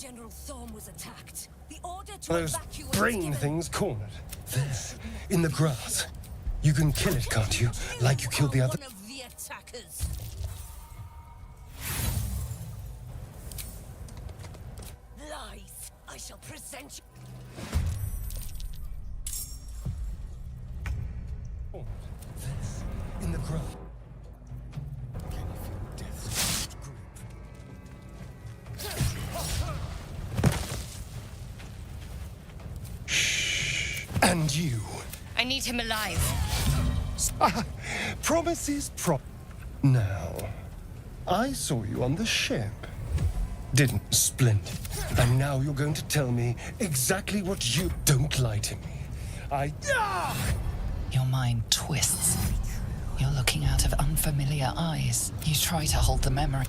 General Thorm was attacked. The order to Those evacuate was brain given. things cornered. There, in the grass. You can kill it, can't you? Like you killed the other. One of the attackers. Lies. I shall present you. In the grass. Can you feel death's grip? Shh. And you. I need him alive. Promises Now, I saw you on the ship. Didn't splendid. And now you're going to tell me exactly what you don't lie to me. Your mind twists. You're looking out of unfamiliar eyes. You try to hold the memory.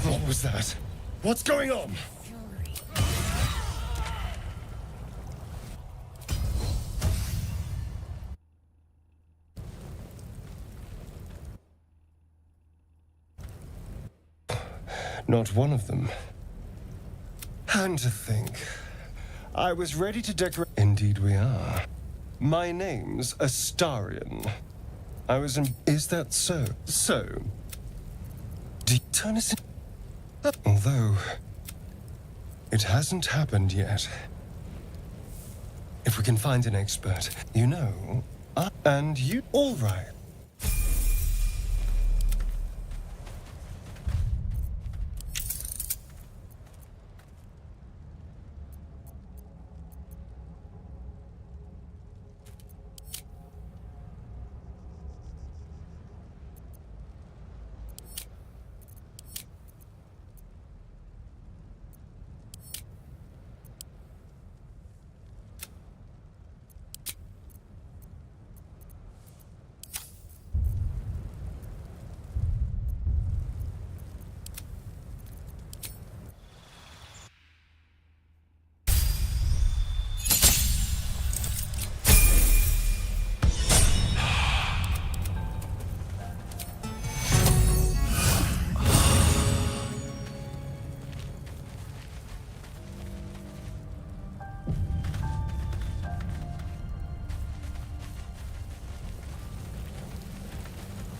What was that? What's going on? Not one of them. And to think, I was ready to decorate. Indeed we are. My name's Astarion. I was in... Is that so? So? Do you turn us in... Although... It hasn't happened yet. If we can find an expert, you know... And you... All right.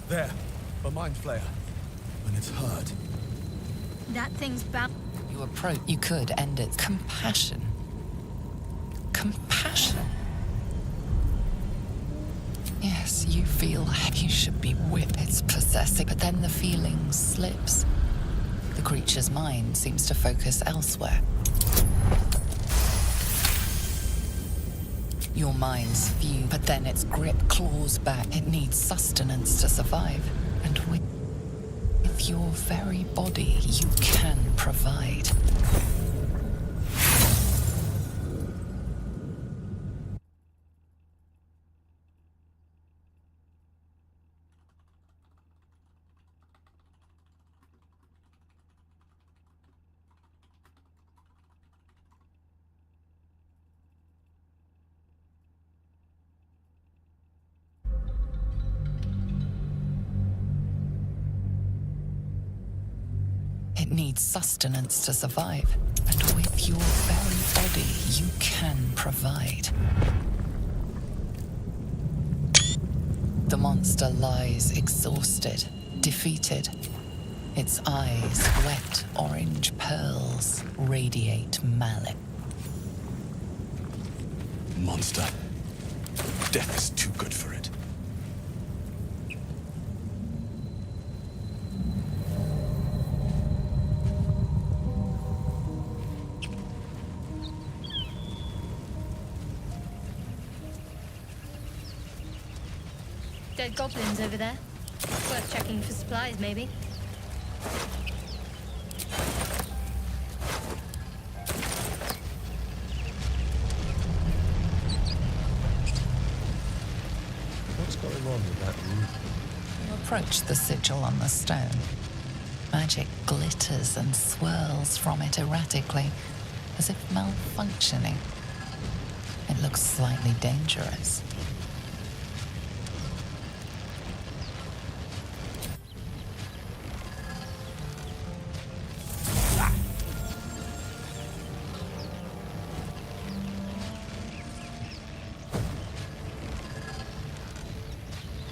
There, a mind flayer. When it's hurt. That thing's bound. You approach. You could end it. Compassion. Compassion. Yes, you feel you should be whipped. It's possessing, but then the feeling slips. The creature's mind seems to focus elsewhere. Your mind's view, but then its grip claws back. It needs sustenance to survive. And with your very body, you can provide. It needs sustenance to survive, and with your very body, you can provide. The monster lies exhausted, defeated. Its eyes, wet orange pearls, radiate malice. Monster. Death is too good for it. Dead goblins over there. Worth checking for supplies, maybe. What's going on with that room? You approach the sigil on the stone. Magic glitters and swirls from it erratically, as if malfunctioning. It looks slightly dangerous.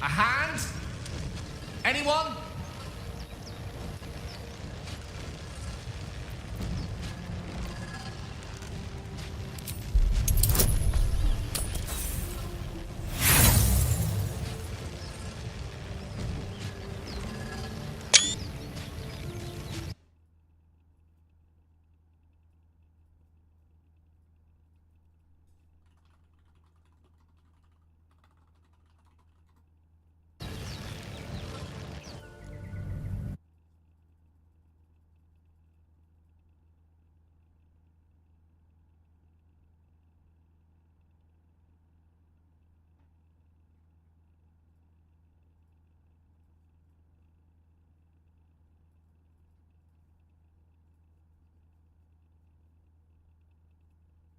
A hand? Anyone?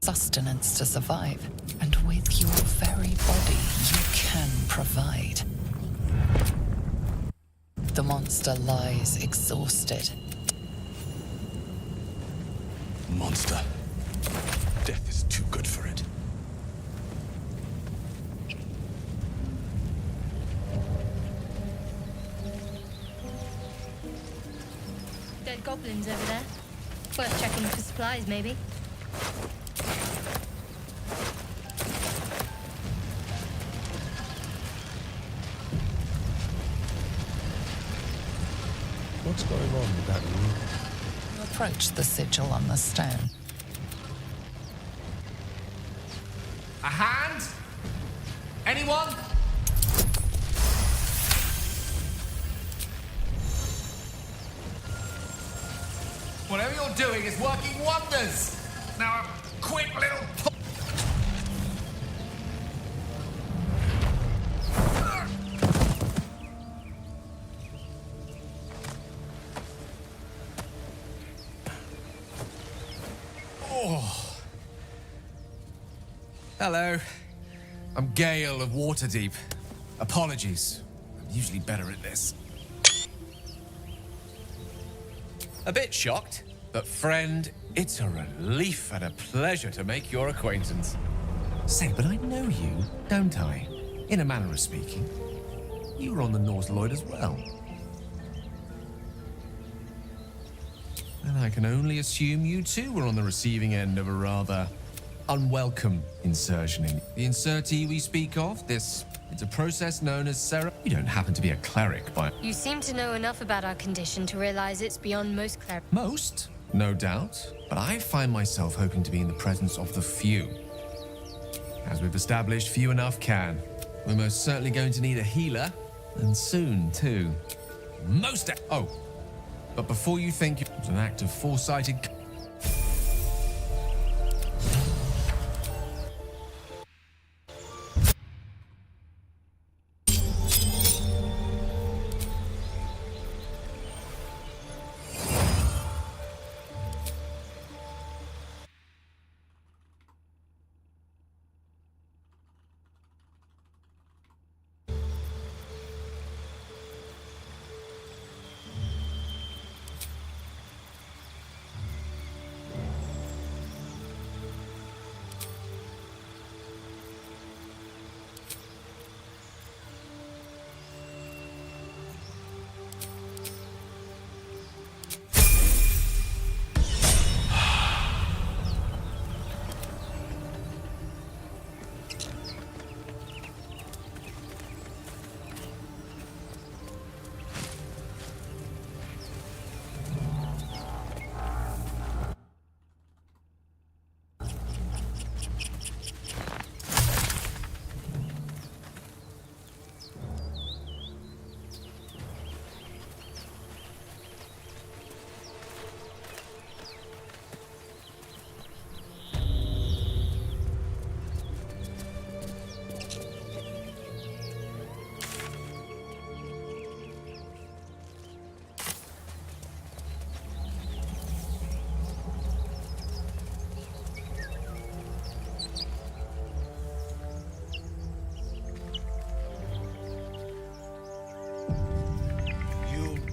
Sustenance to survive, and with your very body you can provide. The monster lies exhausted. Monster. Death is too good for it. Dead goblins over there. Worth checking for supplies, maybe. What's going on with that room? You approach the sigil on the stone. A hand? Anyone? Whatever you're doing is working wonders. Now a quick little Hello. I'm Gale of Waterdeep. Apologies. I'm usually better at this. A bit shocked, but friend, it's a relief and a pleasure to make your acquaintance. Say, but I know you, don't I? In a manner of speaking. You were on the North Lloyd as well. And I can only assume you too were on the receiving end of a rather unwelcome insertion in. The insertee we speak of, it's a process known as You don't happen to be a cleric by... You seem to know enough about our condition to realize it's beyond most clerics. Most, no doubt, but I find myself hoping to be in the presence of the few. As we've established, few enough can. We're most certainly going to need a healer, and soon, too. Oh, but before you think it was an act of foresighted...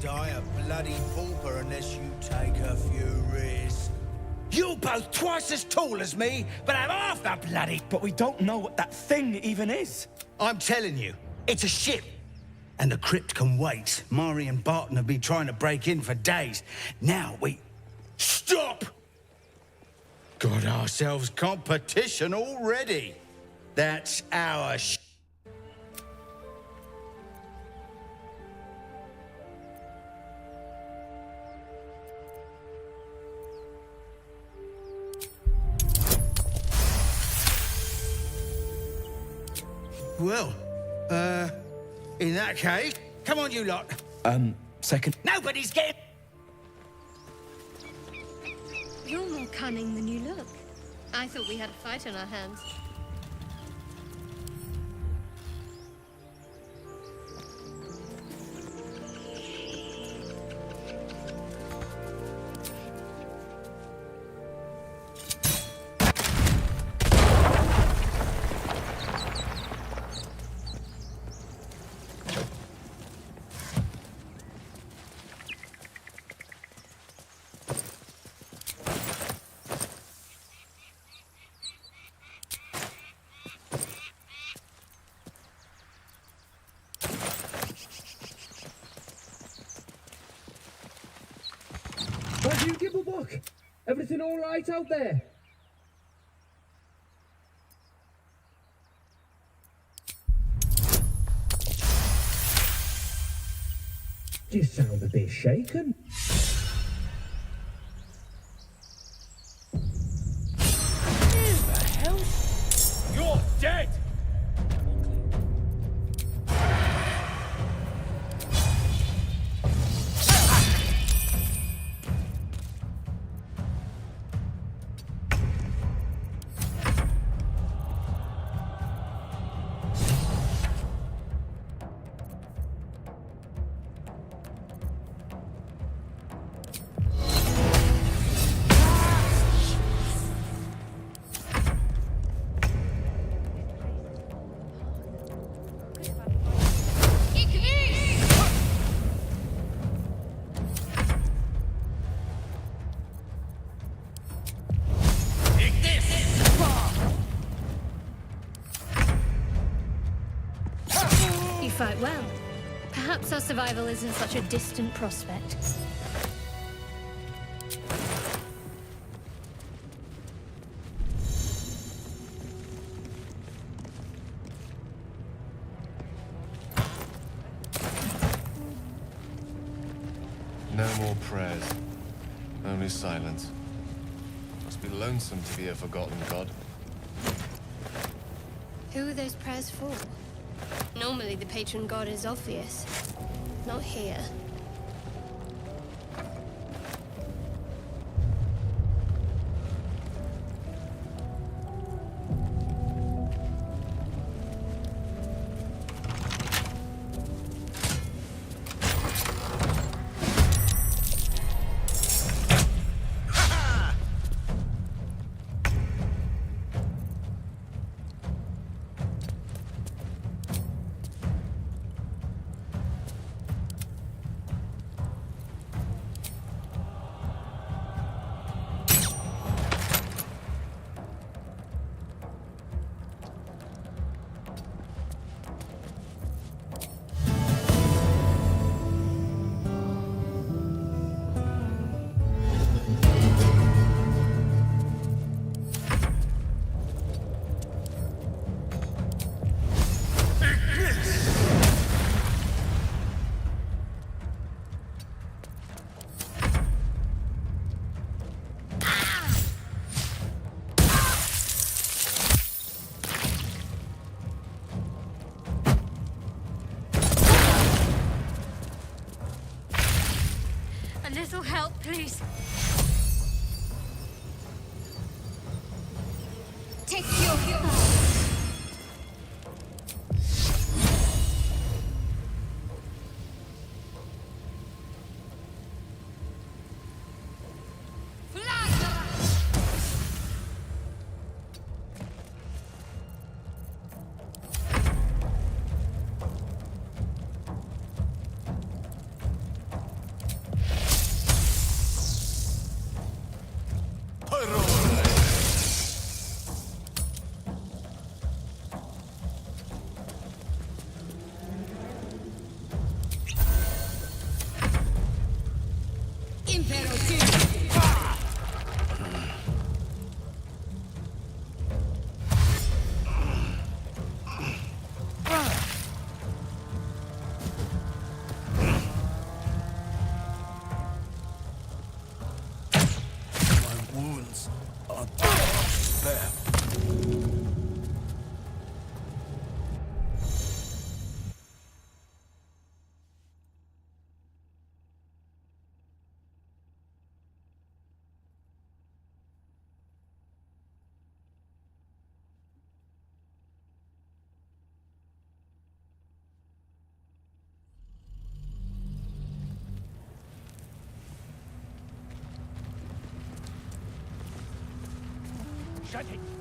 Die a bloody pauper unless you take a few risks. You're both twice as tall as me, but have half the bloody... But we don't know what that thing even is. I'm telling you, it's a ship. And the crypt can wait. Mari and Barton have been trying to break in for days. Now we... Stop! Got ourselves competition already. That's our Well, in that case, come on, you lot. Second. Nobody's getting... You're more cunning than you look. I thought we had a fight on our hands. What do you give a book? Everything all right out there? You sound a bit shaken. You're dead! You fight well. Perhaps our survival isn't such a distant prospect. No more prayers. Only silence. Must be lonesome to be a forgotten god. Who are those prayers for? Normally the patron god is obvious. Not here. A little help, please. Take your heal. Shut it.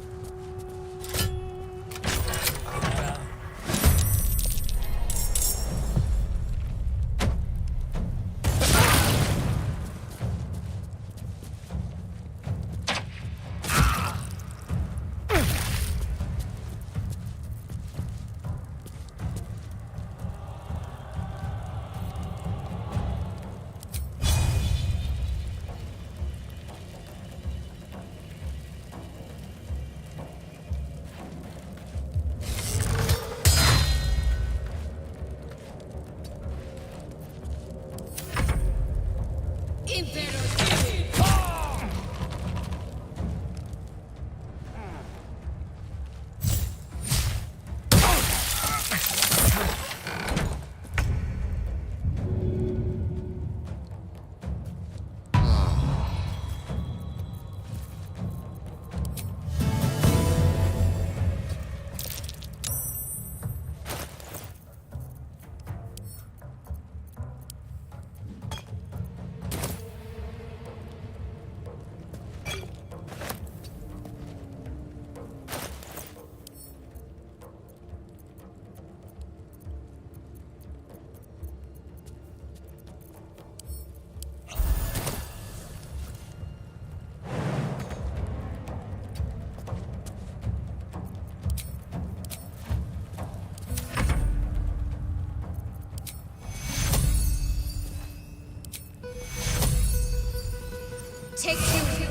Take you.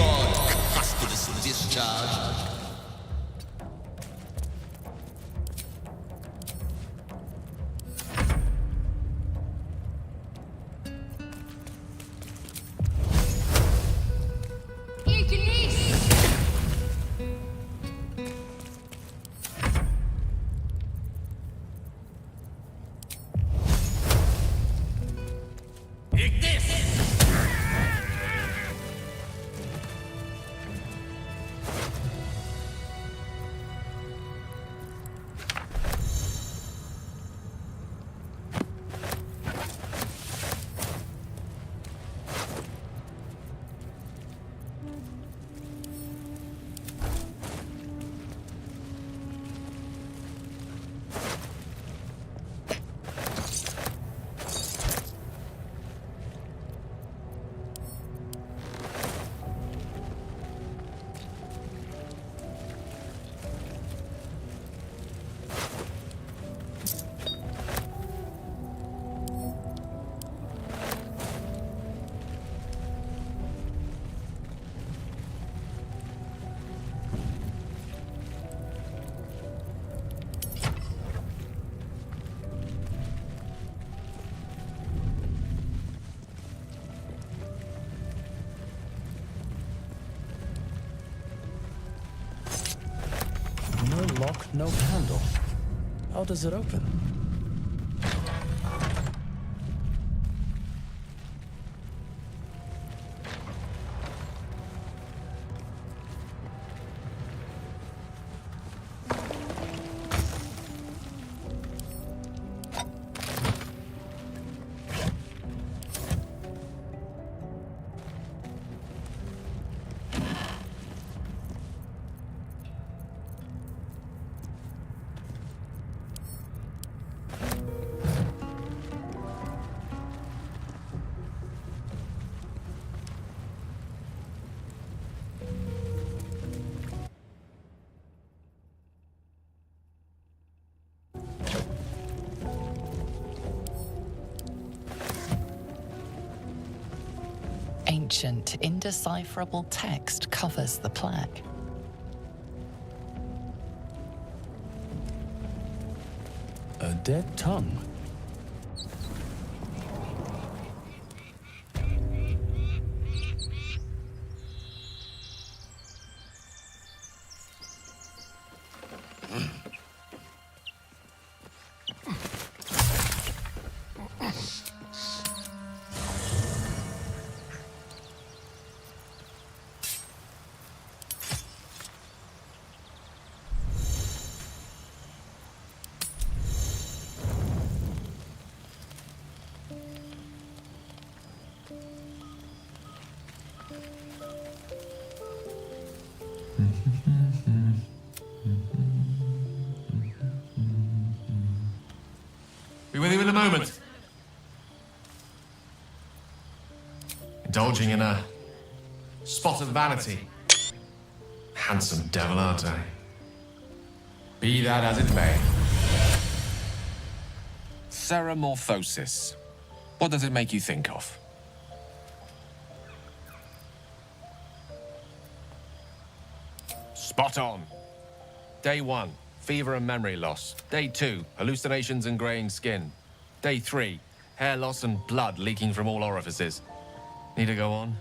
charge. Custody discharge. No lock, no handle. How does it open? Ancient, indecipherable text covers the plaque. A dead tongue. Be with you in a moment. Indulging in a spot of vanity. Handsome devil, aren't I? Be that as it may. Ceramorphosis. What does it make you think of? Spot on. Day 1, fever and memory loss. Day 2, hallucinations and graying skin. Day 3, hair loss and blood leaking from all orifices. Need to go on?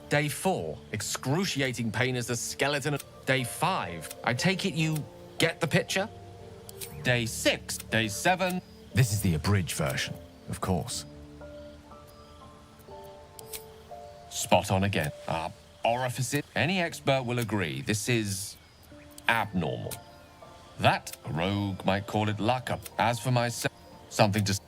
Day 4, excruciating pain as the skeleton. Day 5, I take it you get the picture? Day 6, Day 7. This is the abridged version, of course. Spot on again. Orifices. Any expert will agree this is abnormal. That, a rogue might call it luck up. As for myself, something to...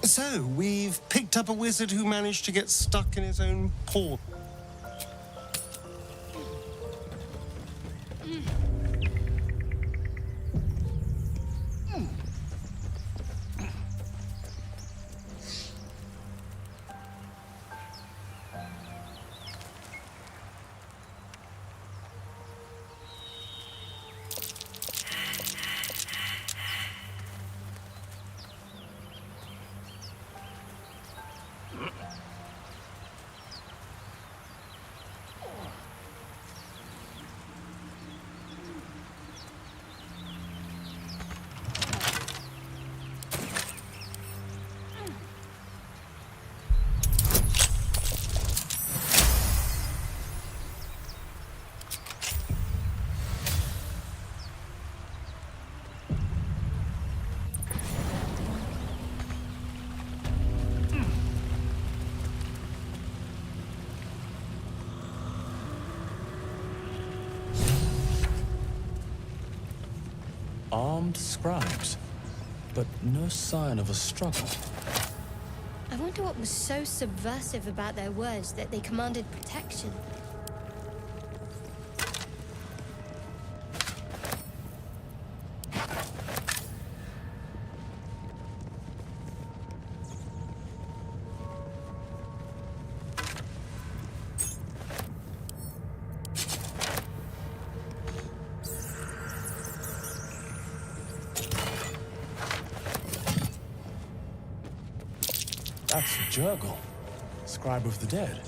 So, we've picked up a wizard who managed to get stuck in his own port. Armed scribes, but no sign of a struggle. I wonder what was so subversive about their words that they commanded protection. That's Jurgle, scribe of the dead.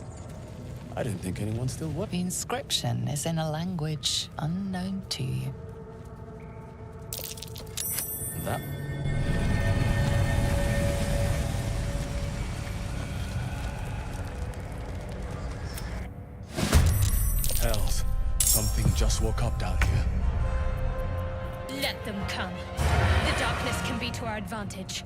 I didn't think anyone still worked. The inscription is in a language unknown to you. That. Hells, something just woke up down here. Let them come. The darkness can be to our advantage.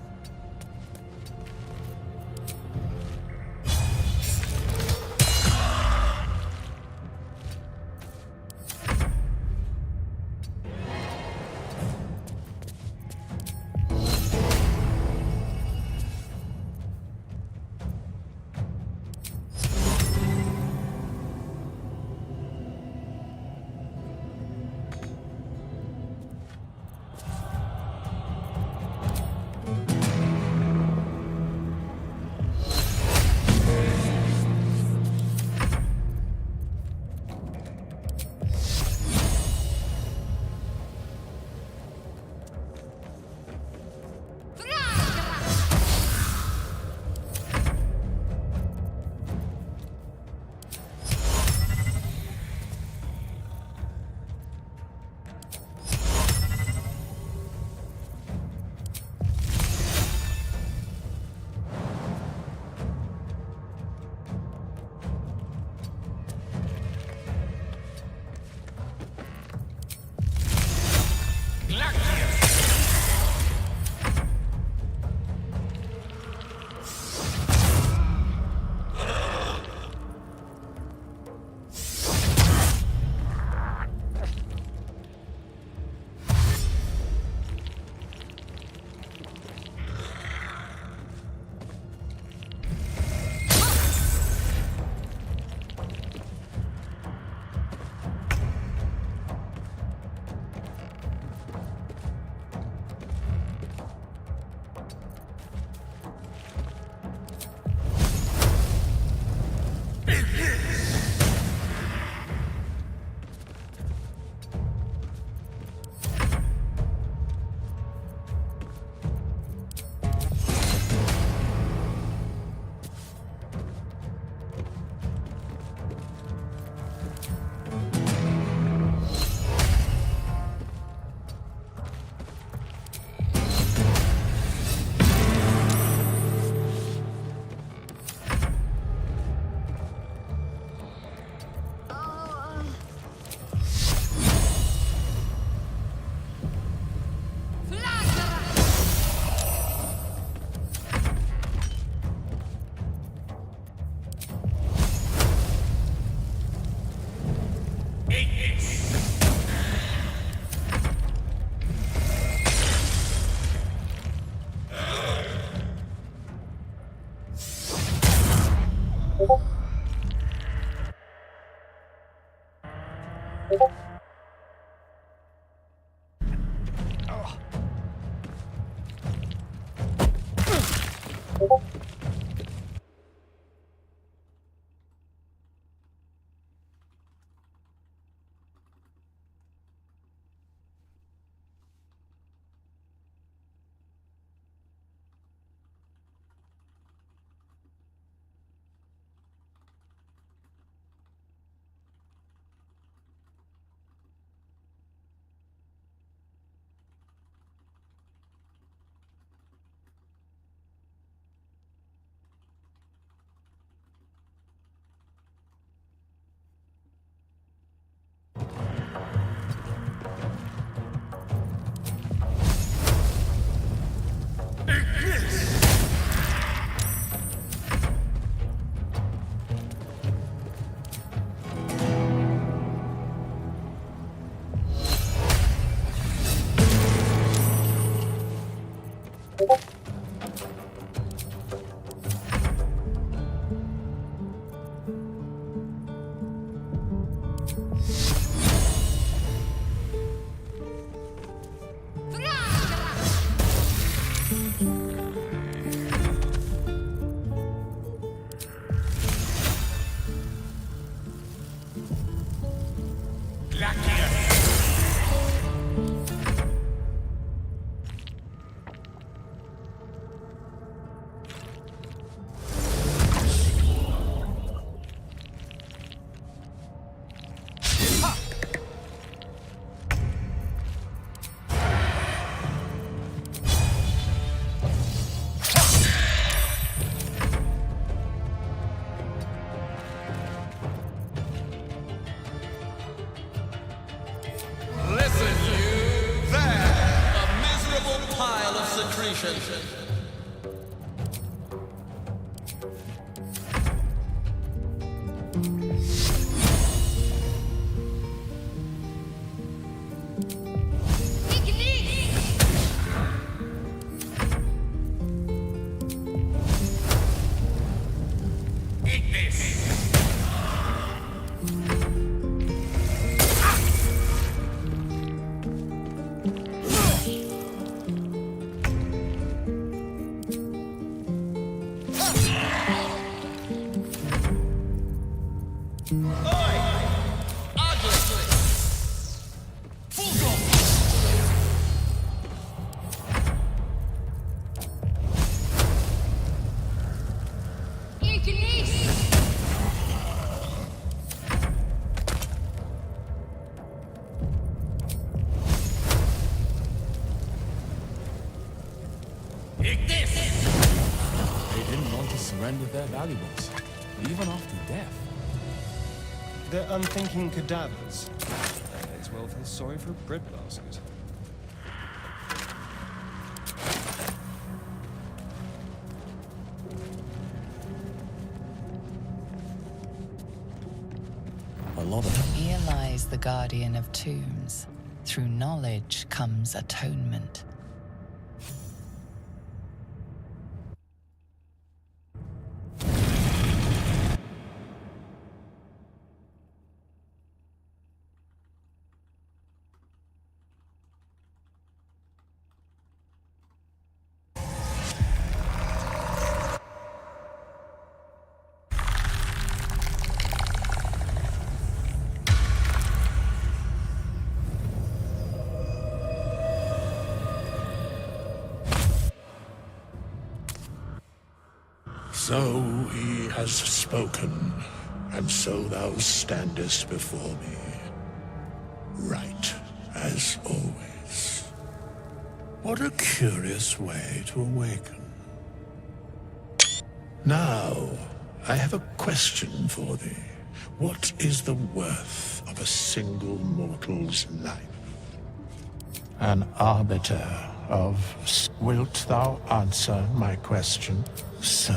Listen, you there, a miserable pile of secretion. They didn't want to surrender their valuables, even after death. They're unthinking cadavers. I may as well feel sorry for a breadbasket. A lot of them. Here lies the guardian of tombs. Through knowledge comes atonement. So he has spoken, and so thou standest before me, right as always. What a curious way to awaken. Now, I have a question for thee. What is the worth of a single mortal's life? An arbiter of... Wilt thou answer my question? So,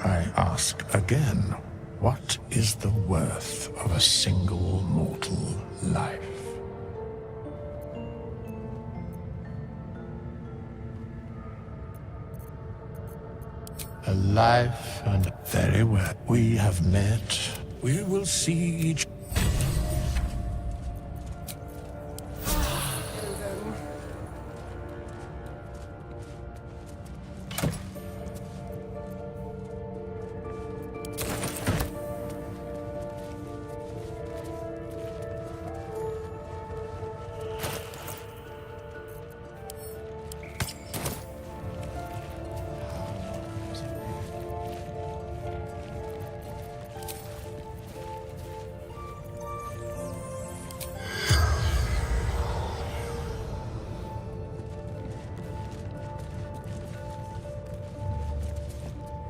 I ask again, what is the worth of a single mortal life? A life and... Very well. We have met. We will see each...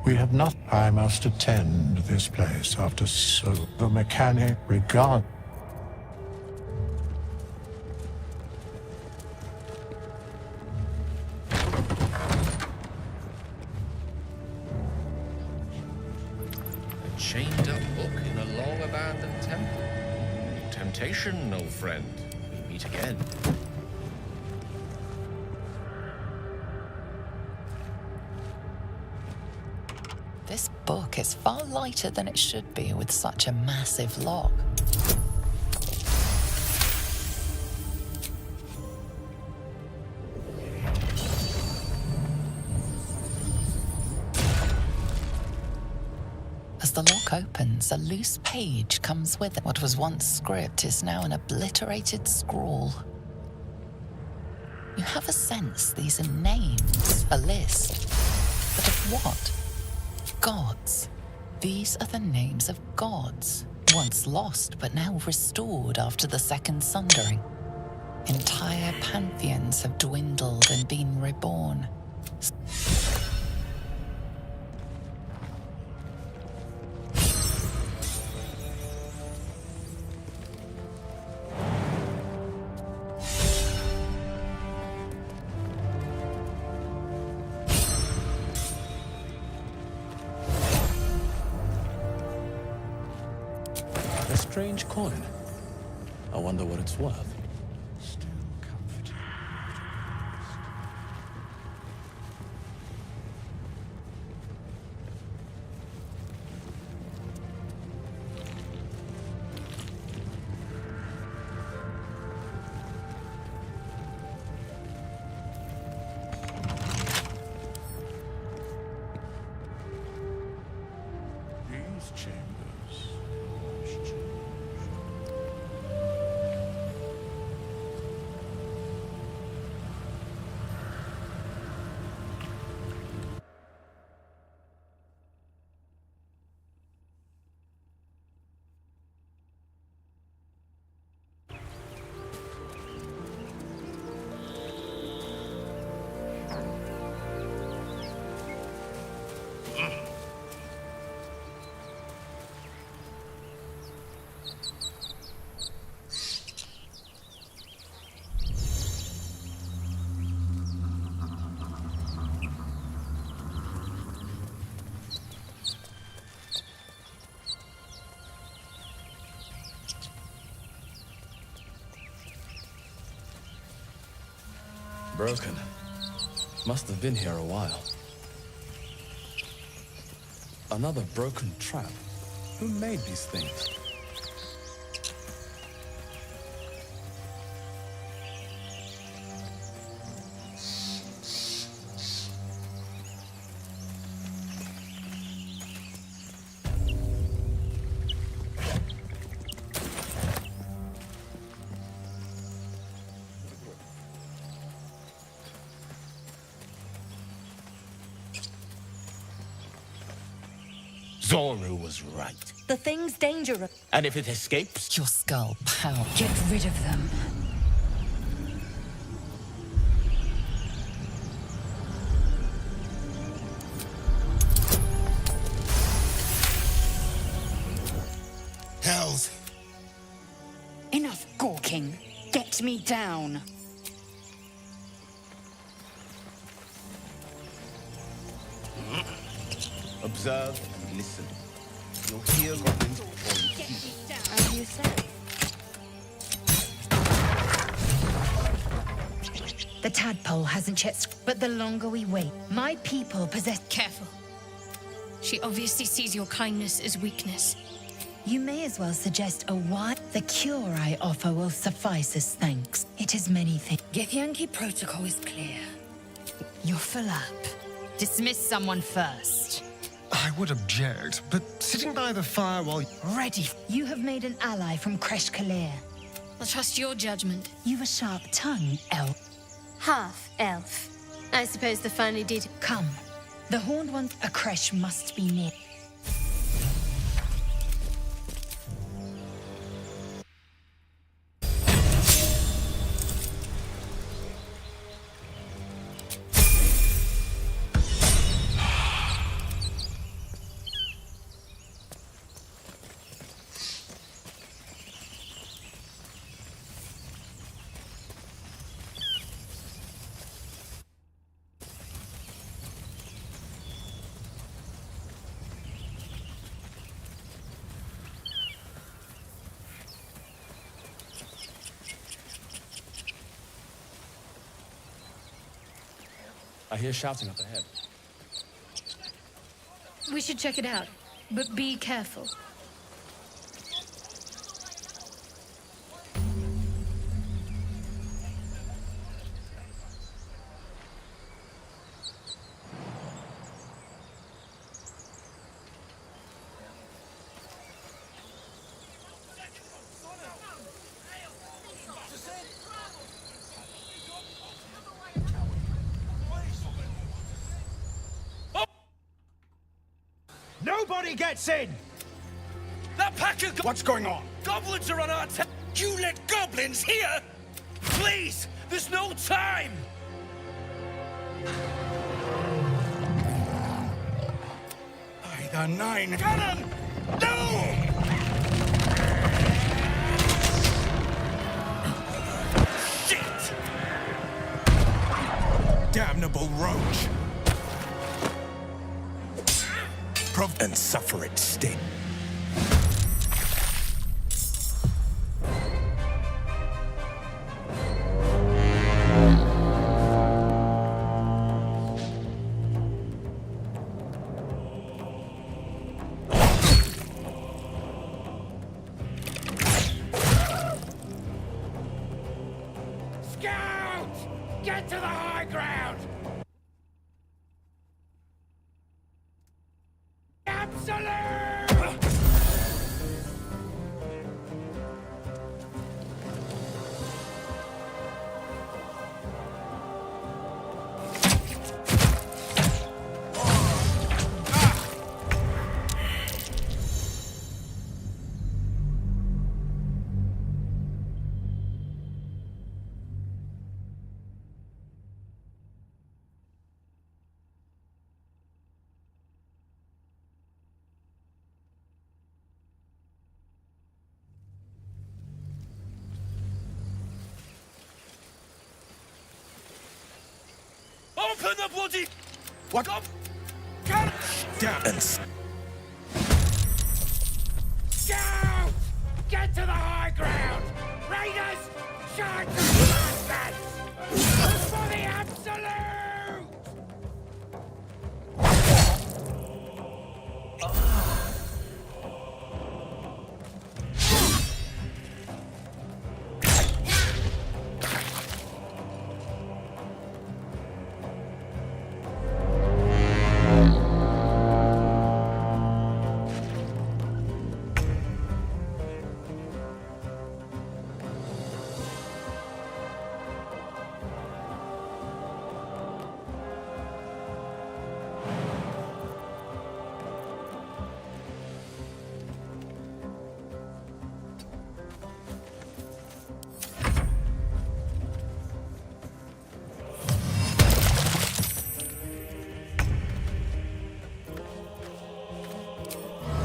We have not. I must attend this place after so. The mechanic regard. A chained-up book in a long-abandoned temple. Temptation, old friend. We meet again. This book is far lighter than it should be with such a massive lock. As the lock opens, a loose page comes with it. What was once script is now an obliterated scrawl. You have a sense these are names, a list. But of what? Gods. These are the names of gods, once lost but now restored after the Second Sundering. Entire pantheons have dwindled and been reborn. A strange coin. I wonder what it's worth. These chambers. Broken. Must have been here a while. Another broken trap. Who made these things? Zoru was right. The thing's dangerous. And if it escapes, Your skull power. Get rid of them. hells. Enough gawking. Get me down. Observe and listen. You'll hear goblins before you see. As you say. The tadpole hasn't yet, but the longer we wait, my people possess. Careful. She obviously sees your kindness as weakness. You may as well suggest a what? The cure I offer will suffice as thanks. It is many things. Githyanki protocol is clear. You're full up. Dismiss someone first. I would object, but sitting by the fire while... Ready. You have made an ally from Kresh Kalir. I'll trust your judgment. You've a sharp tongue, elf. Half elf. I suppose the finally did. Come. The Horned Ones, a Kresh must be near. I hear shouting up ahead. We should check it out, but be careful. Nobody gets in! That pack of What's going on? goblins are on our tail! You let goblins here? Please! There's no time! By the nine... Cannon! No! Shit! Damnable roach! And suffer its sting. Scout! Get to the high ground! Absolute! Open the bloody... What? Go... Get... Damn. And Scout! Get to the high ground! Raiders! Charge the bastards! For the absolute!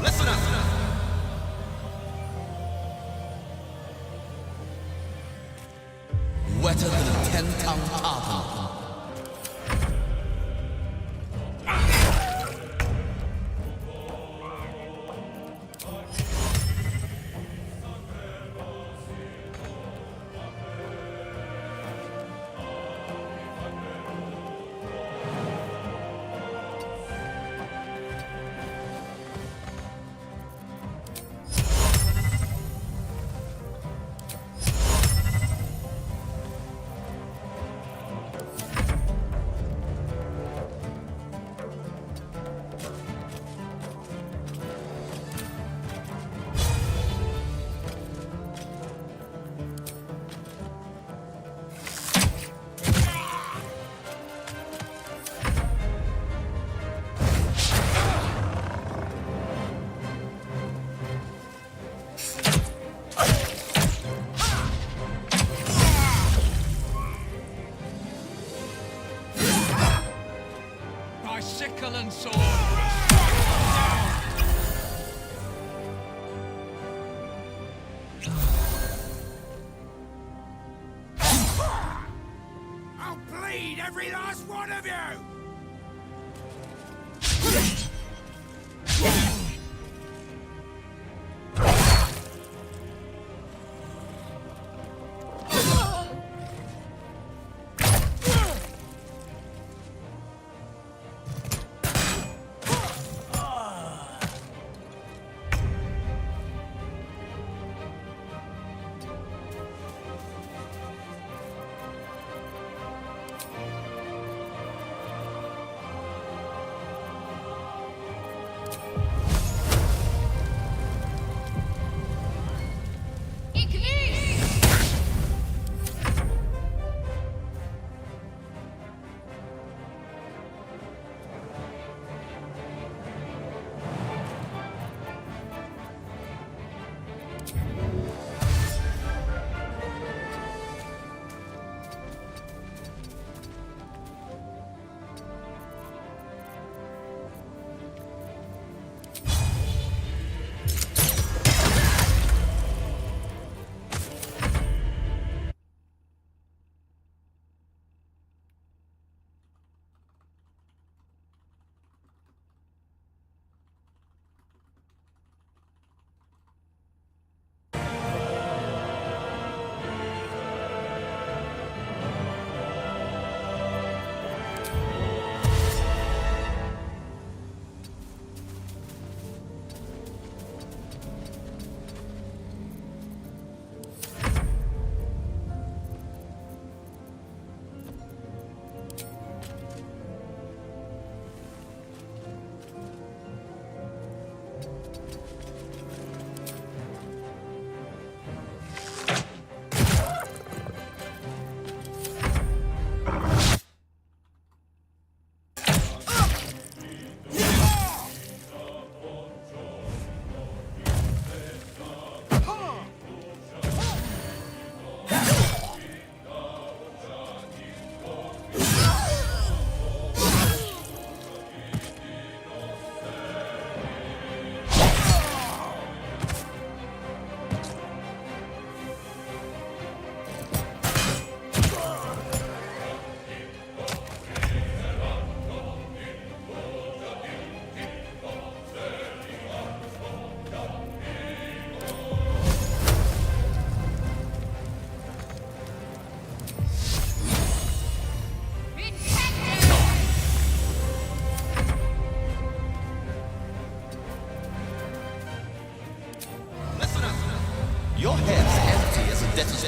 Listen up! Wetter than a 10-ton tarpon. By sickle and sword. I'll bleed every last one of you!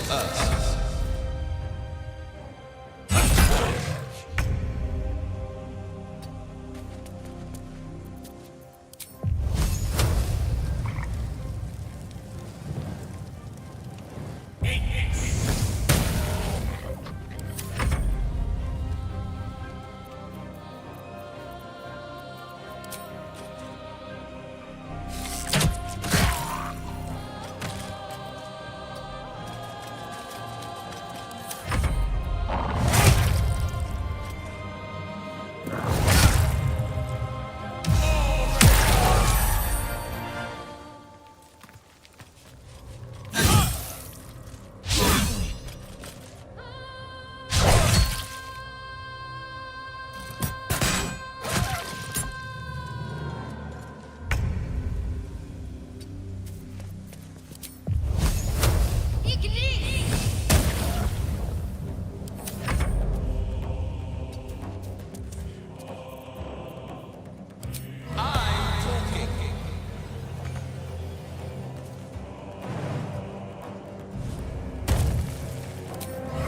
to us.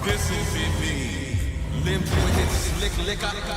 This'll be me, limp with its slick liquor.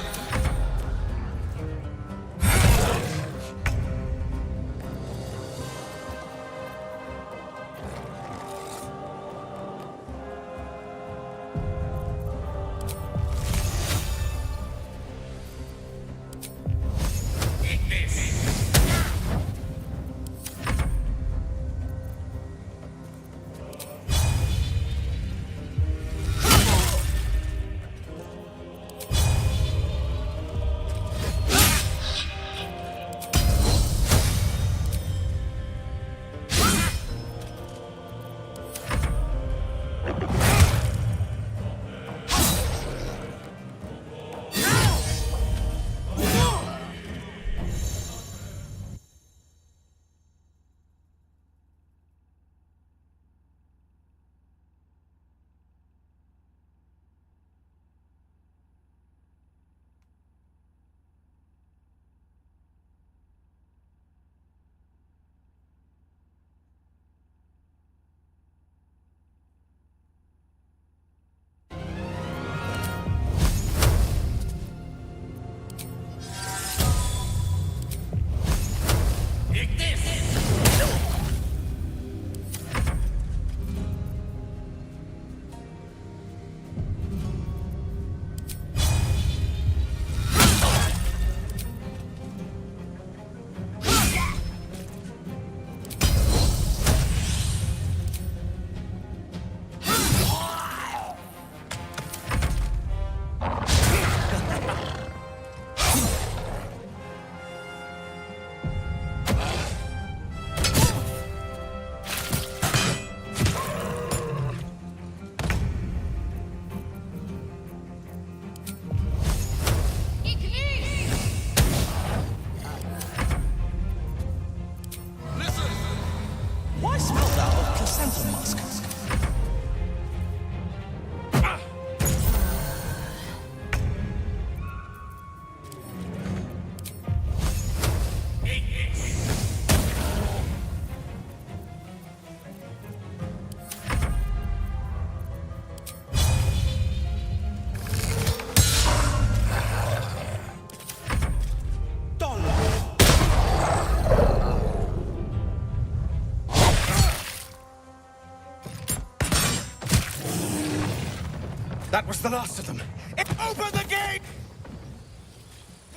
That was the last of them. Open the gate!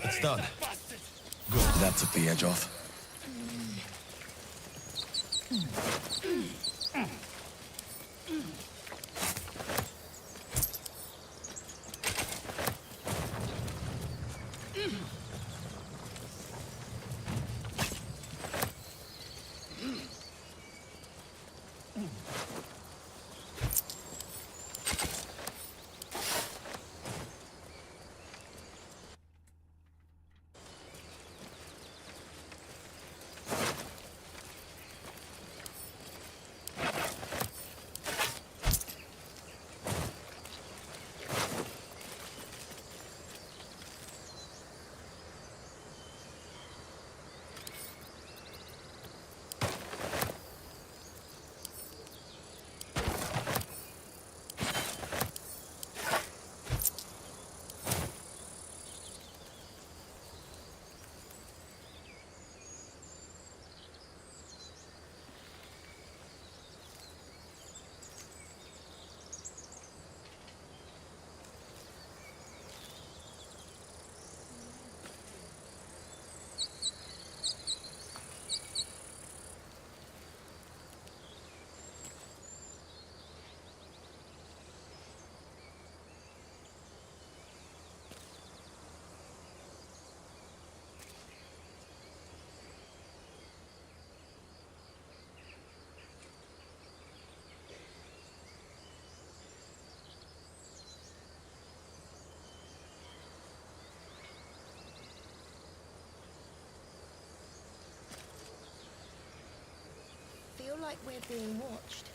It's done. Good. That took the edge off. like we're being watched.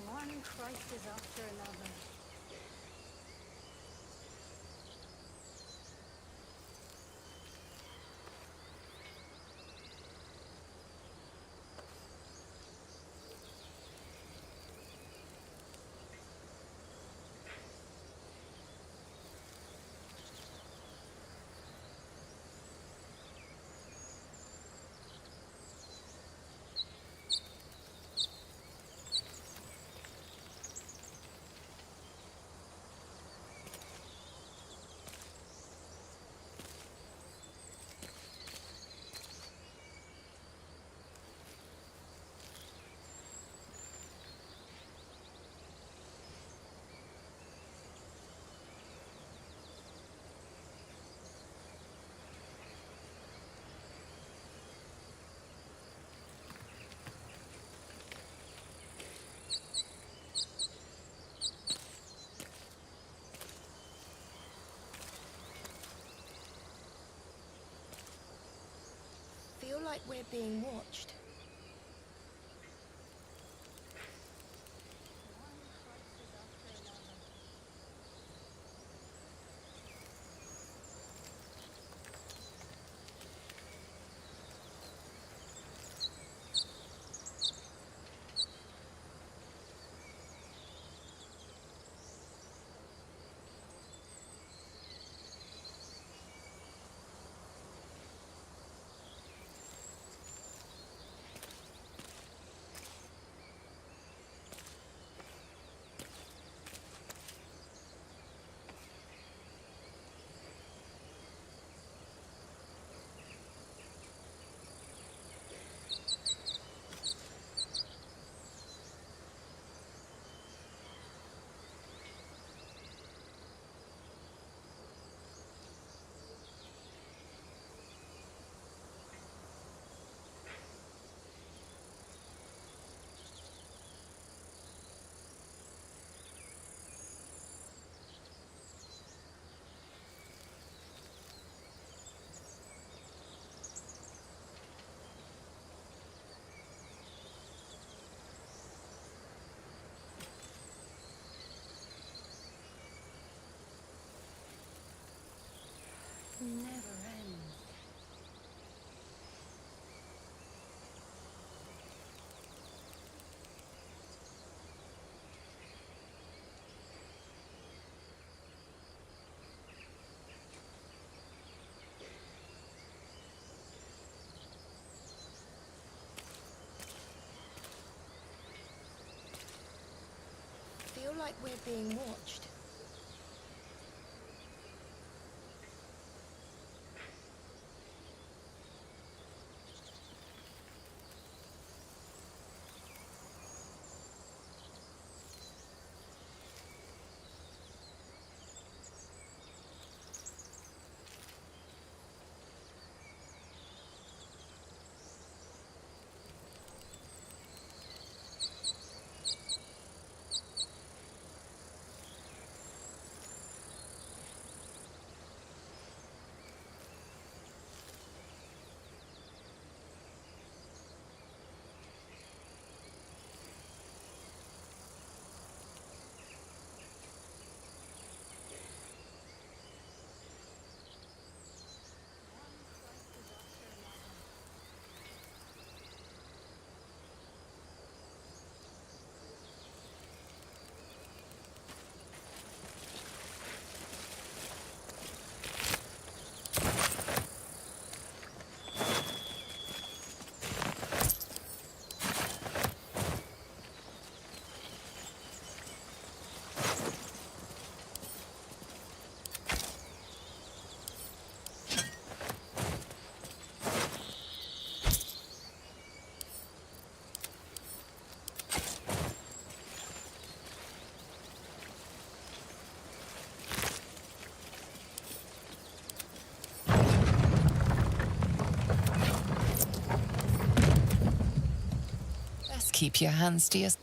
One crisis after another. Feel like we're being watched. Never ends. Feel like we're being watched. keep your hands to yourself.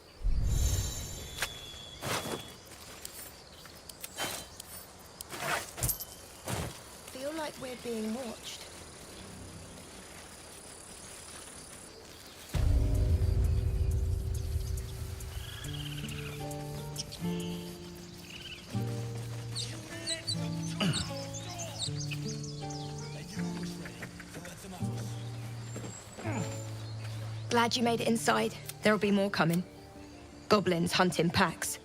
Feel like we're being watched. Glad you made it inside. There'll be more coming. Goblins hunt in packs.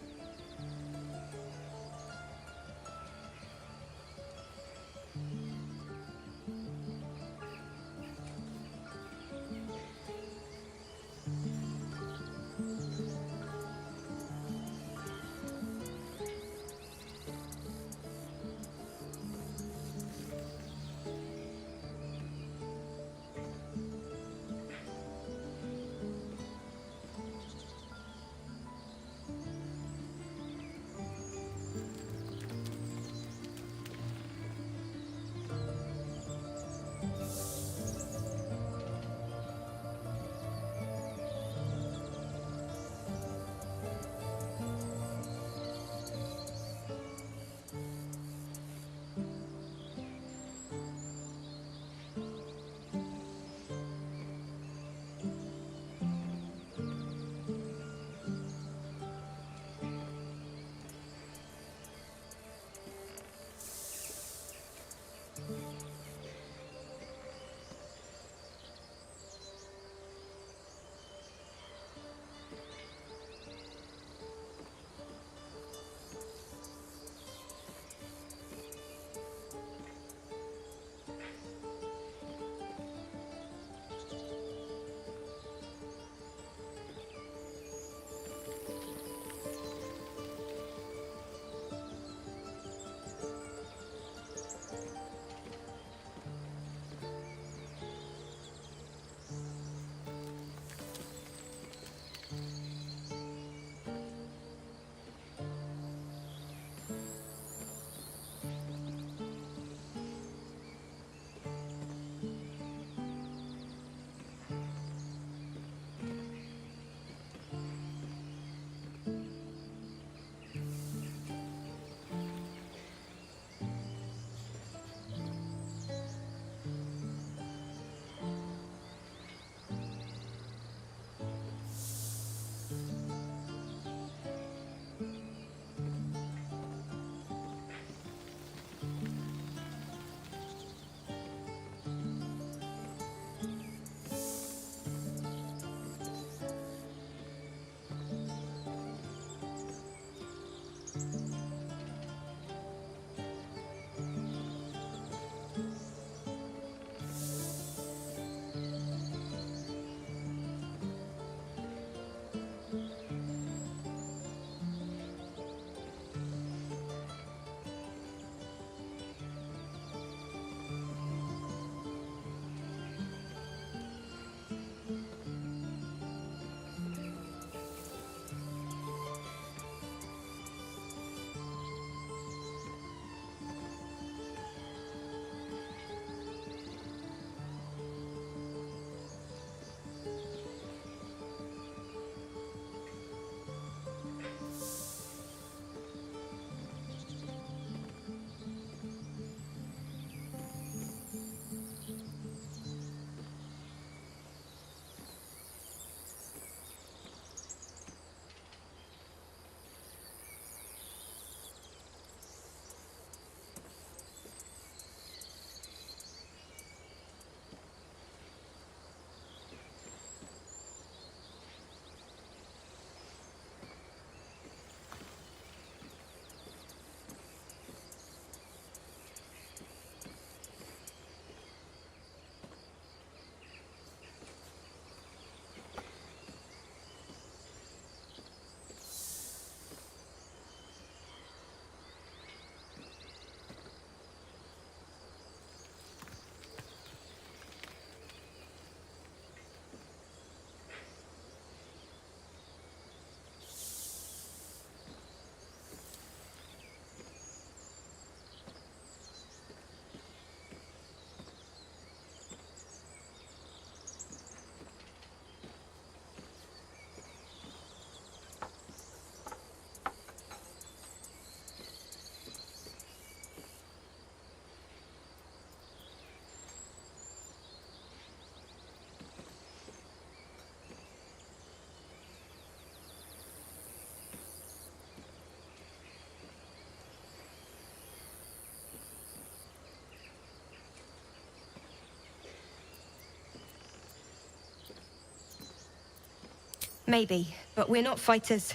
Maybe, but we're not fighters.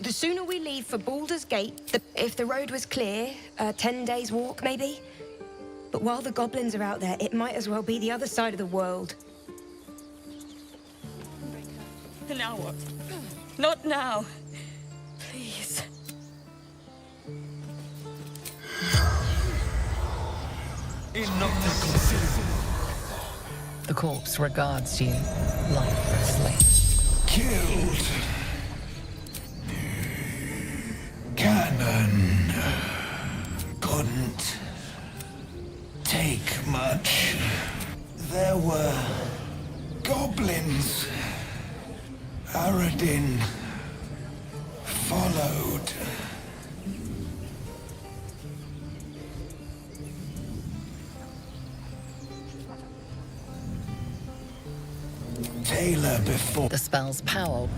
The sooner we leave for Baldur's Gate, if the road was clear, 10 days walk maybe. But while the goblins are out there, it might as well be the other side of the world. Now what? Not now. Please. The corpse regards you lifelessly. Killed. Cannon couldn't take much. There were goblins. Aradin followed. Taylor before. The spell's power.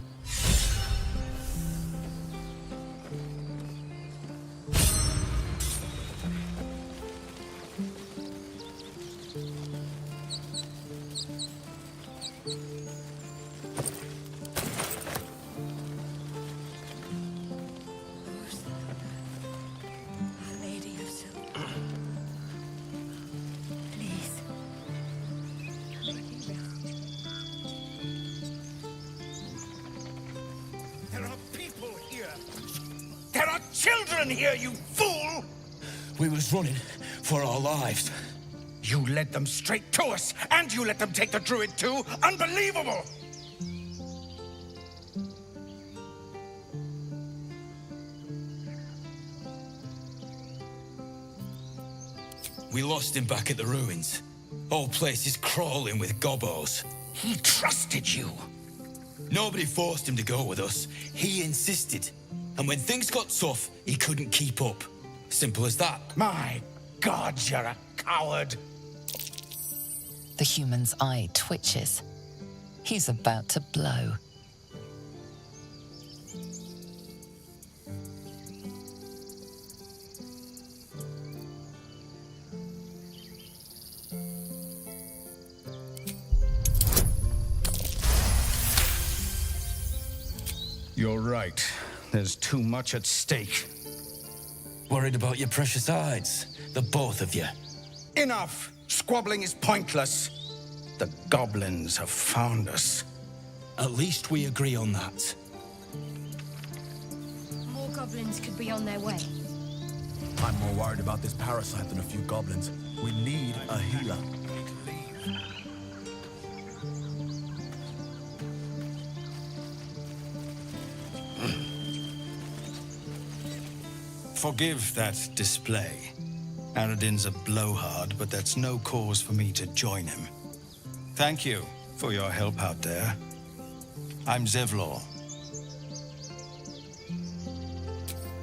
Lady of Silver. Please. There are people here. There are children here, you fool! We was running for our lives. You led them straight to us, and you let them take the druid too? Unbelievable! We lost him back at the ruins. Whole place is crawling with gobos. He trusted you. Nobody forced him to go with us. He insisted. And when things got tough, he couldn't keep up. Simple as that. My God, you're a coward. The human's eye twitches. He's about to blow. You're right. There's too much at stake. Worried about your precious hides, the both of you. Enough! Squabbling is pointless. The goblins have found us. At least we agree on that. More goblins could be on their way. I'm more worried about this parasite than a few goblins. We need a healer. Forgive that display. Aradin's a blowhard, but that's no cause for me to join him. Thank you for your help out there. I'm Zevlor.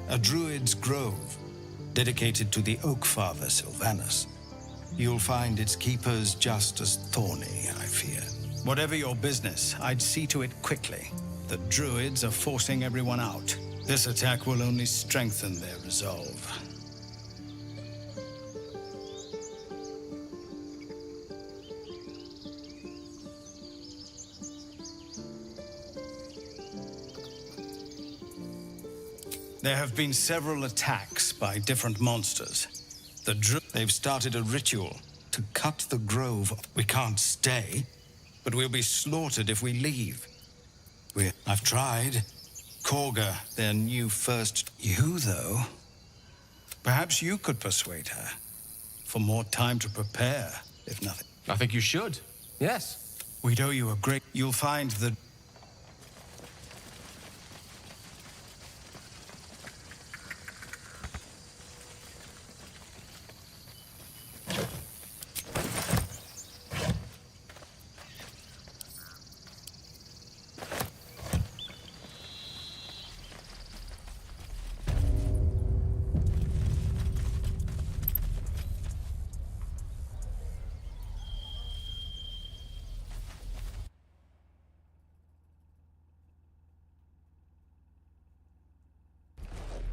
A druid's grove, dedicated to the Oak Father Sylvanus. You'll find its keepers just as thorny, I fear. Whatever your business, I'd see to it quickly. The druids are forcing everyone out. This attack will only strengthen their resolve. There have been several attacks by different monsters. They've started a ritual to cut the grove. We can't stay, but we'll be slaughtered if we leave. I've tried. Korga, their new first. You, though? Perhaps you could persuade her. For more time to prepare, if nothing. I think you should. Yes. We'd owe you a great. You'll find that.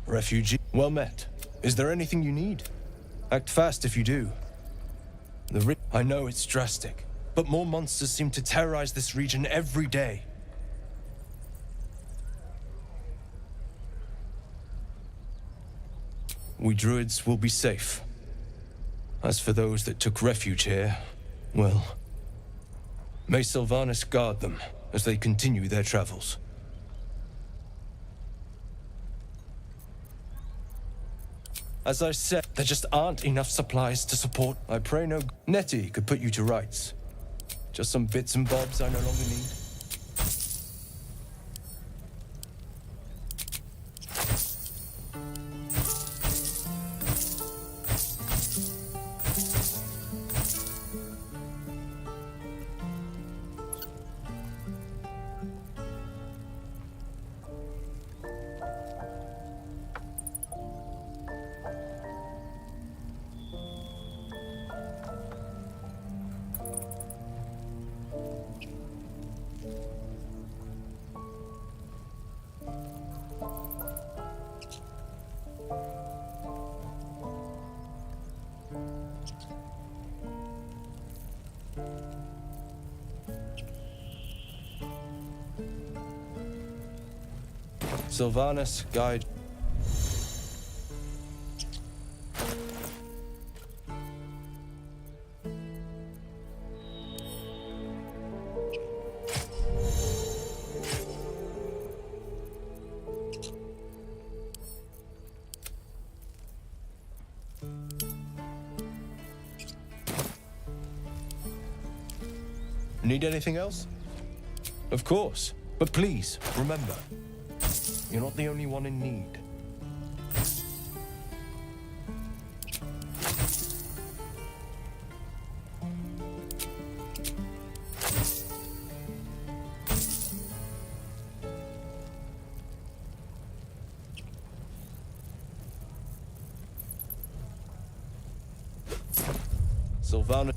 Refugee. Well met. Is there anything you need? Act fast if you do. I know it's drastic, but more monsters seem to terrorize this region every day. we druids will be safe. As for those that took refuge here, well, may Sylvanas guard them as they continue their travels. As I said, there just aren't enough supplies to support. I pray no... Nettie could put you to rights. Just some bits and bobs I no longer need. Sylvanas, guide. Need anything else? Of course, but please, remember, you're not the only one in need. Sylvanas.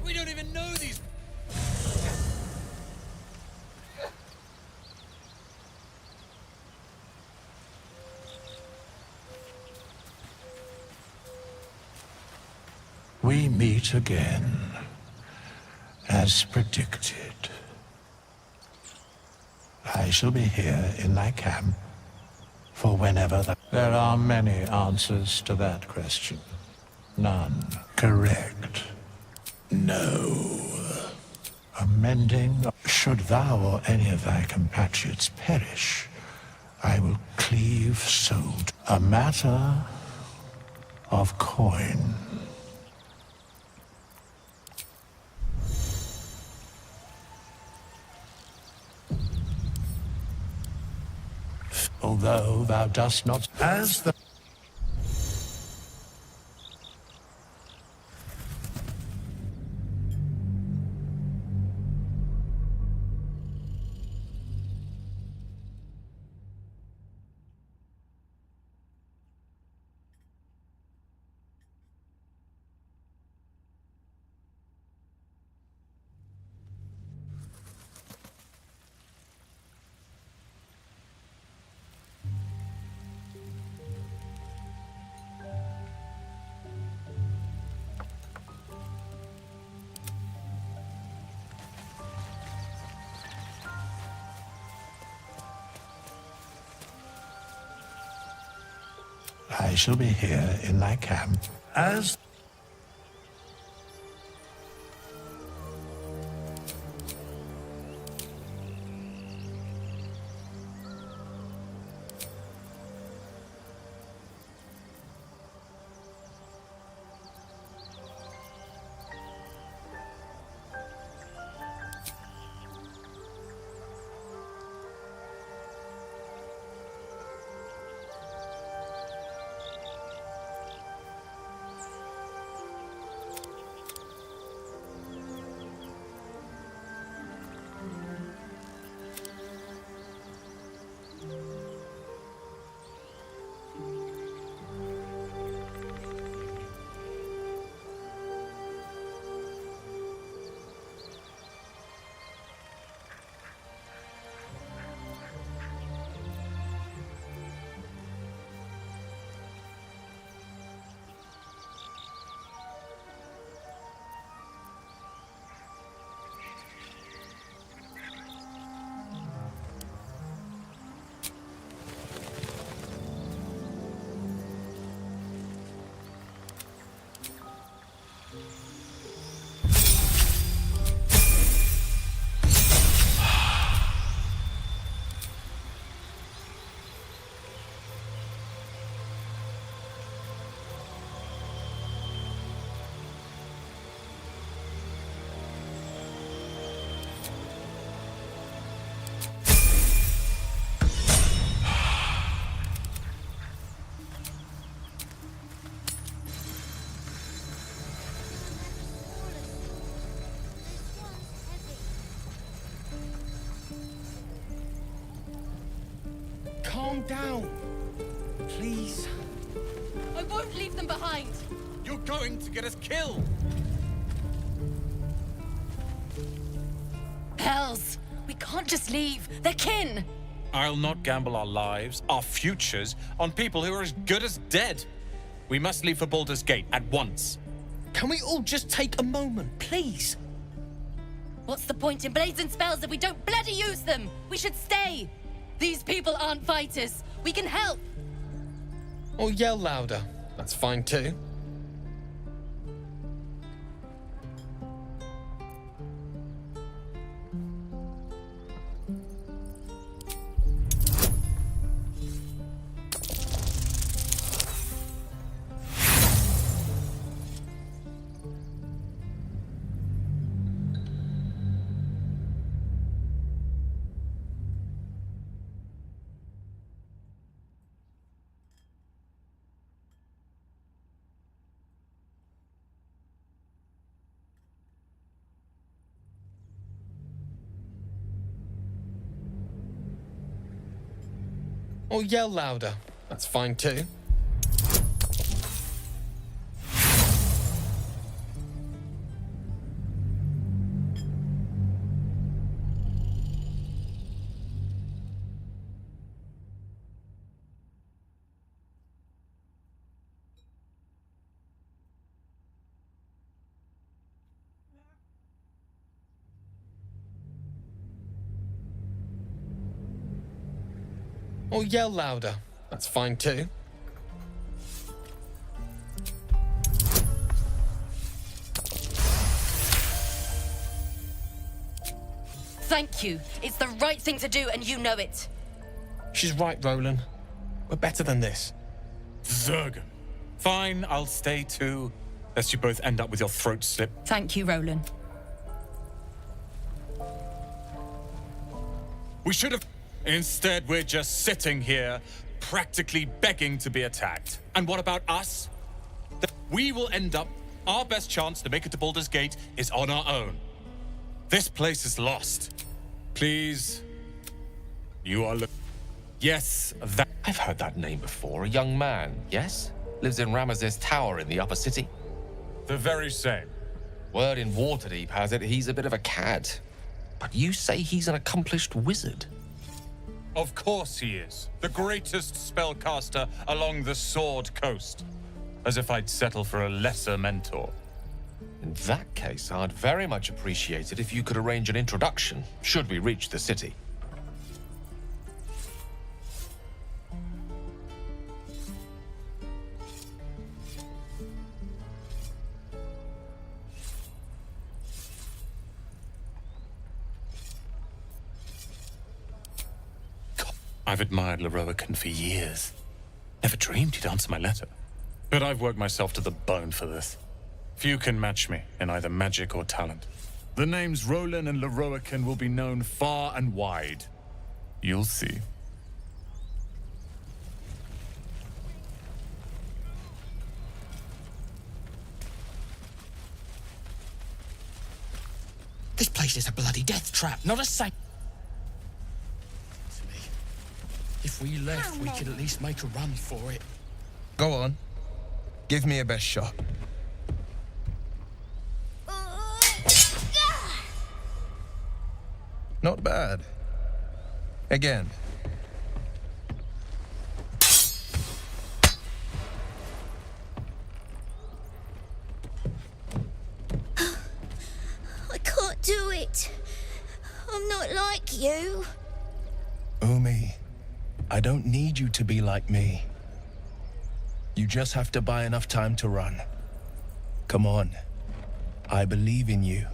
We don't even know these. We meet again, as predicted. I shall be here in thy camp for whenever the... There are many answers to that question. None correct. No. Amending, should thou or any of thy compatriots perish, I will cleave soul. A matter of coin. Although thou dost not, as the... I shall be here in my camp as Calm down. Please. I won't leave them behind. You're going to get us killed. Hells! We can't just leave. They're kin! I'll not gamble our lives, our futures, on people who are as good as dead. We must leave for Baldur's Gate at once. Can we all just take a moment, please? What's the point in blades and spells if we don't bloody use them? We should stay! These people aren't fighters. We can help! Or yell louder. That's fine too. Or yell louder. That's fine too. Or yell louder. That's fine too. Thank you. It's the right thing to do, and you know it. She's right, Roland. We're better than this. Zergan. Fine, I'll stay too, lest you both end up with your throats slit. Thank you, Roland. We should have... Instead, we're just sitting here, practically begging to be attacked. And what about us? We will end up... Our best chance to make it to Baldur's Gate is on our own. This place is lost. Please... You are... Yes, that... I've heard that name before. A young man, yes? Lives in Ramazes Tower in the upper city. The very same. Word in Waterdeep has it he's a bit of a cad. But you say he's an accomplished wizard. Of course he is. The greatest spellcaster along the Sword Coast. As if I'd settle for a lesser mentor. In that case, I'd very much appreciate it if you could arrange an introduction, should we reach the city. I've admired Leroican for years. Never dreamed he'd answer my letter. But I've worked myself to the bone for this. Few can match me in either magic or talent. The names Roland and Leroican will be known far and wide. You'll see. This place is a bloody death trap, not a saint. If we left, we could at least make a run for it. Go on. Give me a best shot. Not bad. Again. I can't do it. I'm not like you. Umi, I don't need you to be like me. You just have to buy enough time to run. Come on. I believe in you.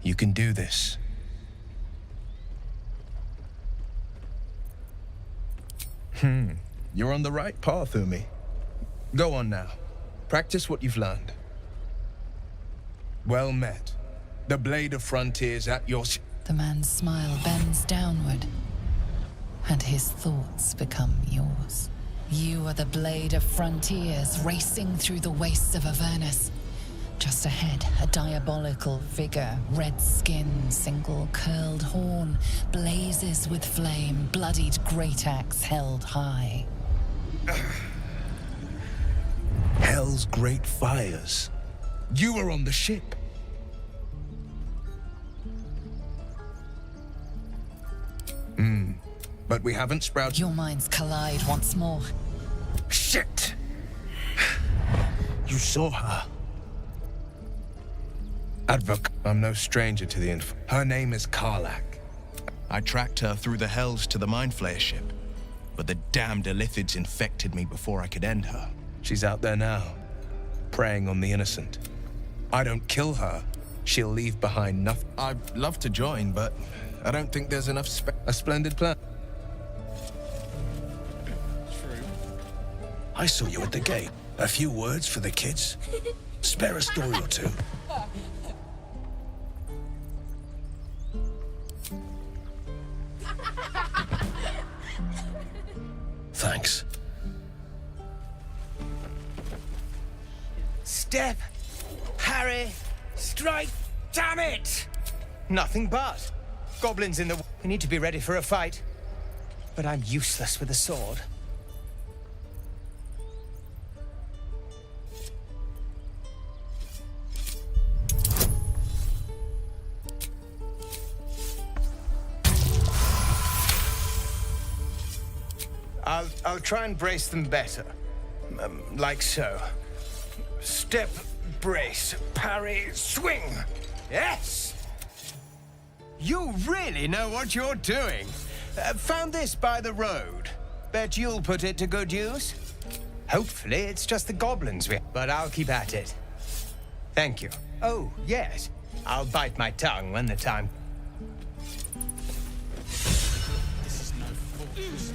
You can do this. You're on the right path, Umi. Go on now. Practice what you've learned. Well met. The Blade of Frontiers at your... The man's smile bends downward, and his thoughts become yours. You are the Blade of Frontiers, racing through the wastes of Avernus. Just ahead, a diabolical figure, red skin, single curled horn, blazes with flame, bloodied great axe held high. Hell's great fires. You were on the ship. But we haven't sprouted. Your minds collide once more. Shit! You saw her. I'm no stranger to the info. Her name is Karlach. I tracked her through the hells to the Mind Flayer ship, but the damned Illithids infected me before I could end her. She's out there now, preying on the innocent. I don't kill her, she'll leave behind nothing. I'd love to join, but I don't think there's enough a splendid plan. I saw you at the gate. A few words for the kids? Spare a story or two. Thanks. Step, Harry, strike, damn it! Nothing but. Goblins in the... We need to be ready for a fight. But I'm useless with a sword. I'll try and brace them better. Like so. Step, brace, parry, swing. Yes! You really know what you're doing. Found this by the road. Bet you'll put it to good use. Hopefully it's just the goblins but I'll keep at it. Thank you. Oh, yes. I'll bite my tongue when the time... This is no fortress.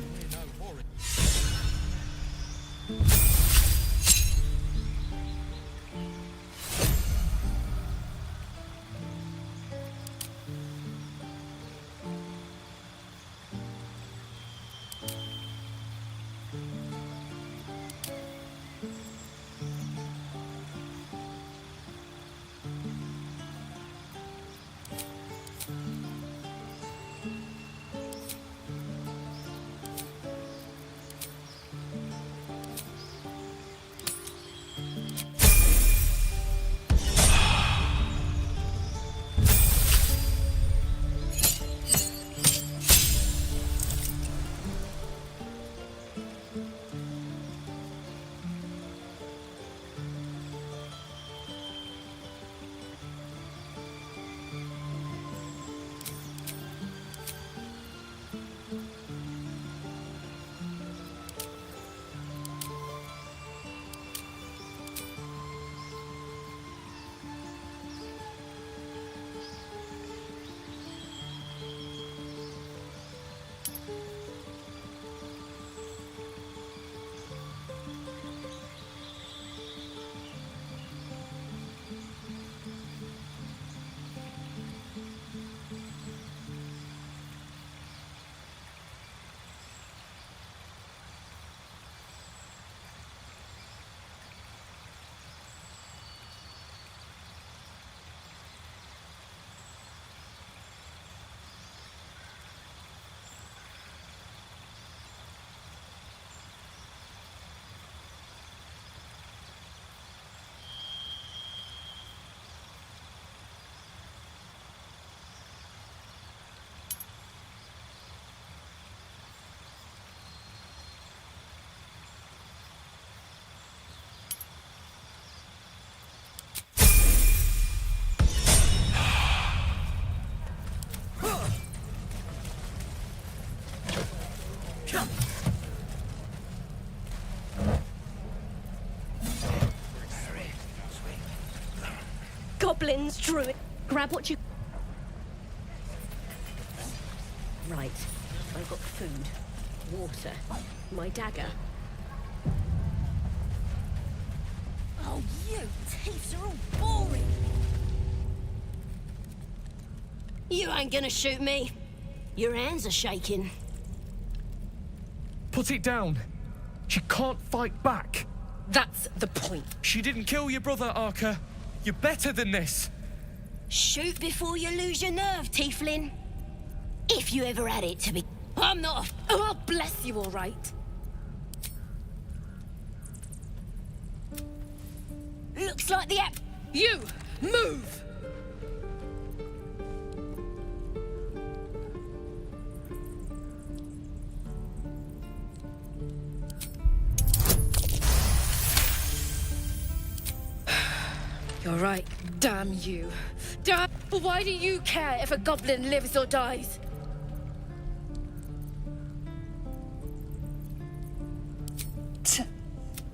goblins, druid. Grab what you... Right. I've got food, water, my dagger. Oh, you thieves are all boring. You ain't gonna shoot me. Your hands are shaking. Put it down. She can't fight back. That's the point. She didn't kill your brother, Arca. You're better than this. Shoot before you lose your nerve, Tiefling. If you ever had it to be... I'm not a... Oh, bless you, all right. Looks like the app... You! Move! You're right. Damn you. Damn... Why do you care if a goblin lives or dies?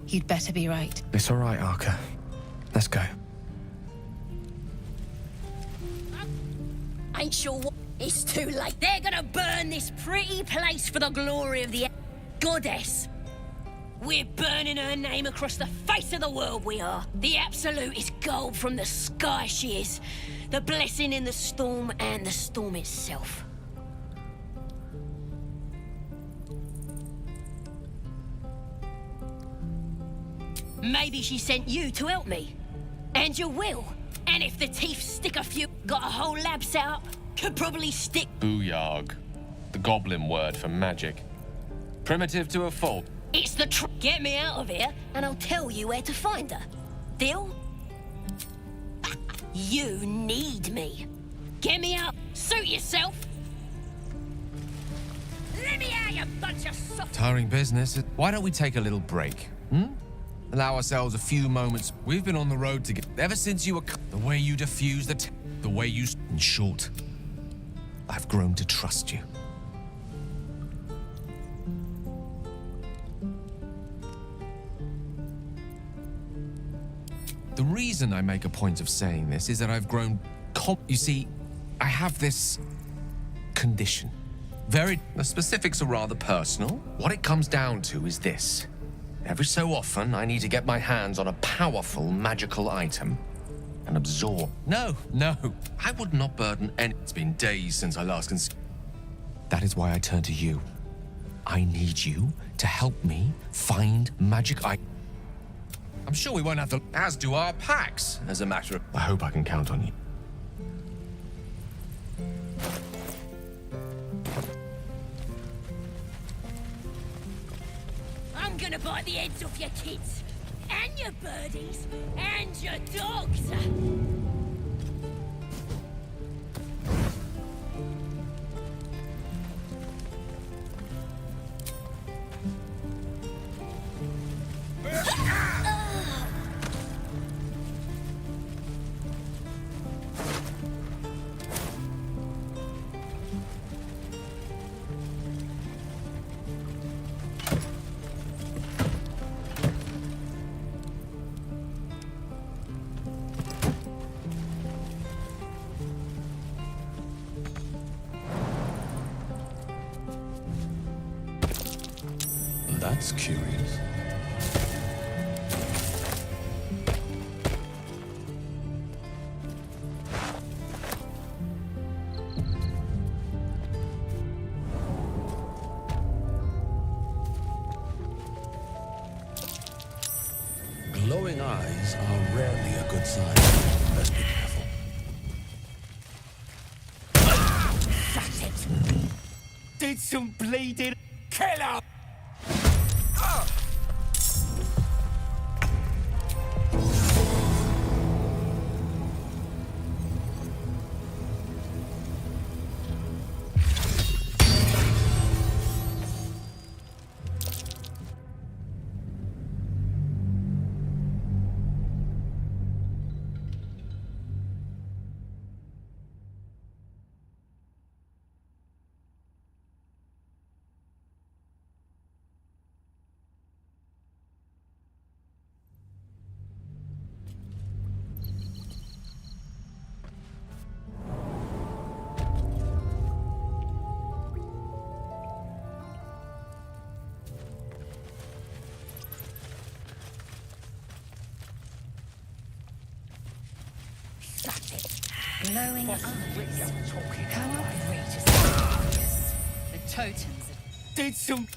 You'd better be right. It's all right, Arca. Let's go. Ain't sure what... It's too late. They're gonna burn this pretty place for the glory of the goddess. We're burning her name across the face of the world, we are. The absolute is gold from the sky, she is. The blessing in the storm and the storm itself. Maybe she sent you to help me. And you will. And if the teeth stick a few, got a whole lab set up, could probably stick... Booyarg. The goblin word for magic. Primitive to a fault. It's the Get me out of here, and I'll tell you where to find her. Deal? You need me. Get me out. Suit yourself. Let me out, you bunch of soft... Tiring business. Why don't we take a little break? Allow ourselves a few moments. We've been on the road together ever since you were... The way you diffuse the way you... In short, I've grown to trust you. The reason I make a point of saying this is that I've grown... You see, I have this... condition. The specifics are rather personal. What it comes down to is this. Every so often, I need to get my hands on a powerful magical item and absorb... No, I would not burden any... It's been days since I last That is why I turn to you. I need you to help me find magic items. I'm sure we won't have to... As do our packs, as a matter of... I hope I can count on you. I'm gonna bite the heads off your kids, and your birdies, and your dogs. That's curious. Glowing eyes are rarely a good sign. Let's be careful. Shut it! Did some bleeding killer! glowing eyes. How outrageous are these? The totems Did some...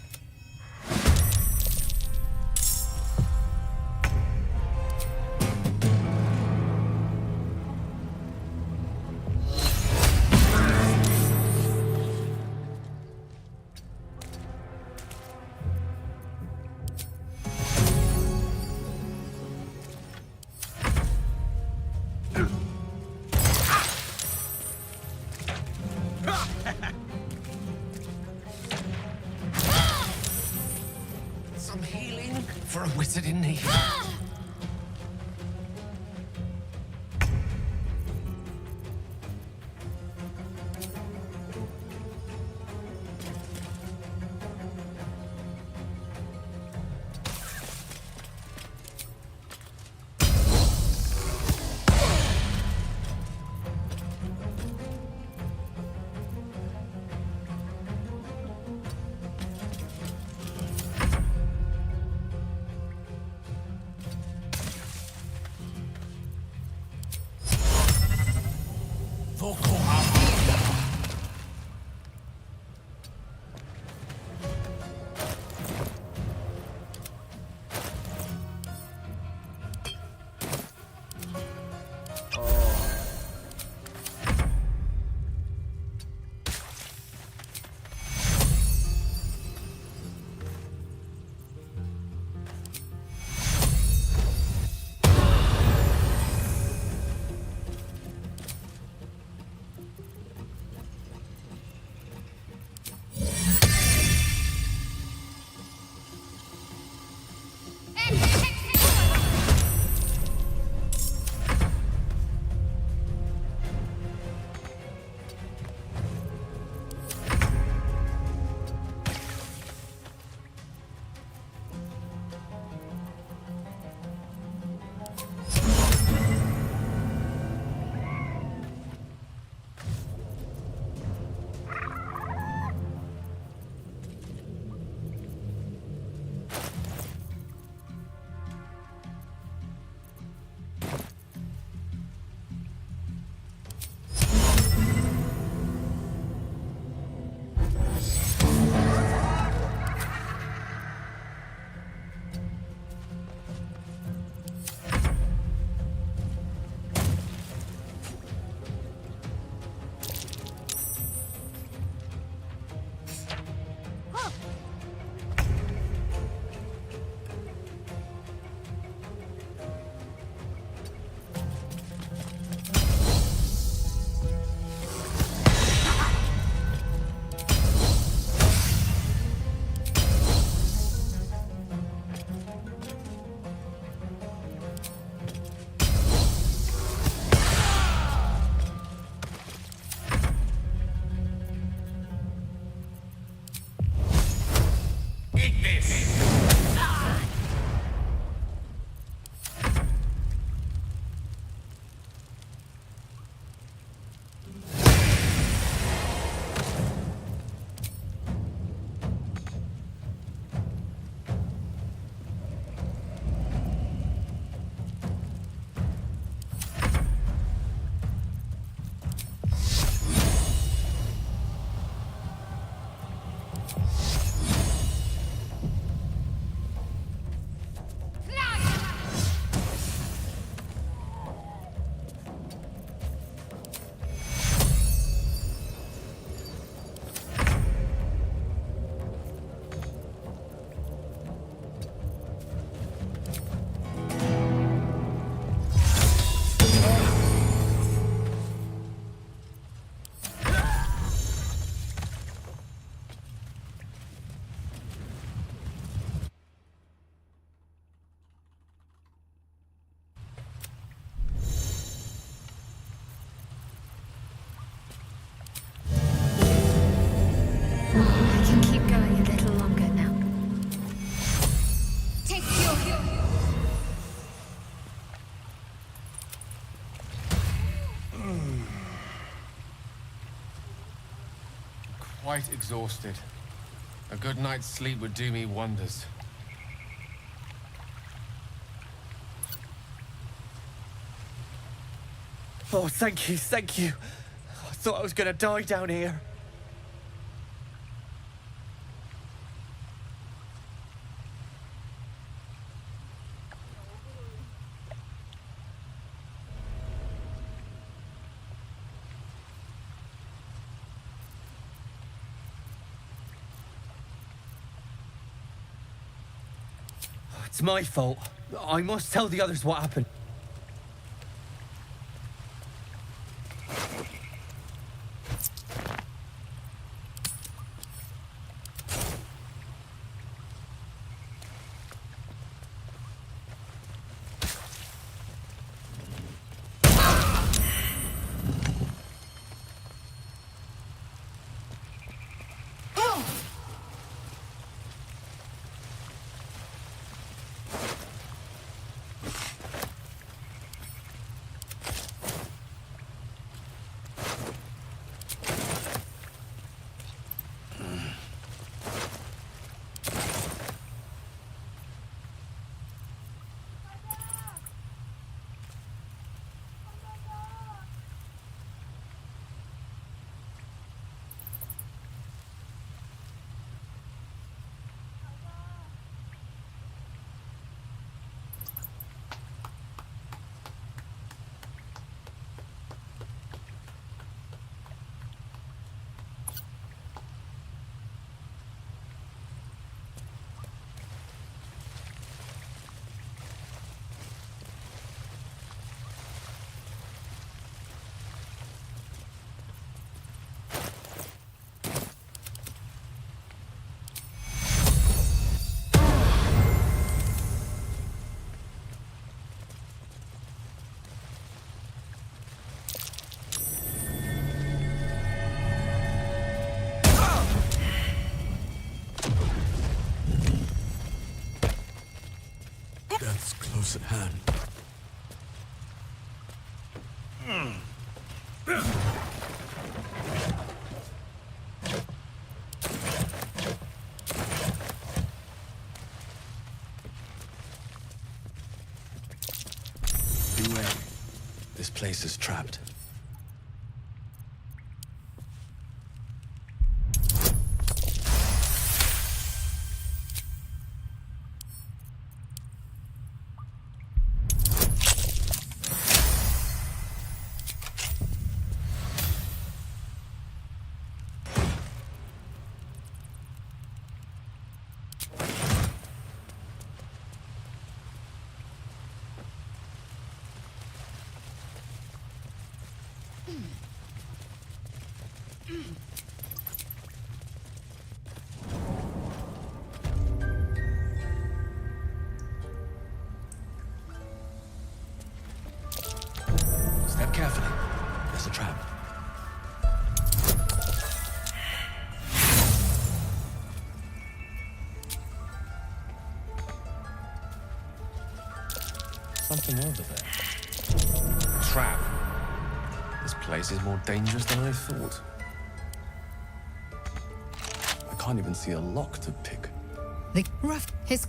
Some healing for a wizard in need. Quite exhausted. A good night's sleep would do me wonders. Oh, thank you, thank you. I thought I was gonna die down here. It's my fault. I must tell the others what happened. Death's close at hand. Beware. This place is trapped. Step carefully. There's a trap. Something over there. Trap. This place is more dangerous than I thought. I can't even see a lock to pick. The rough, his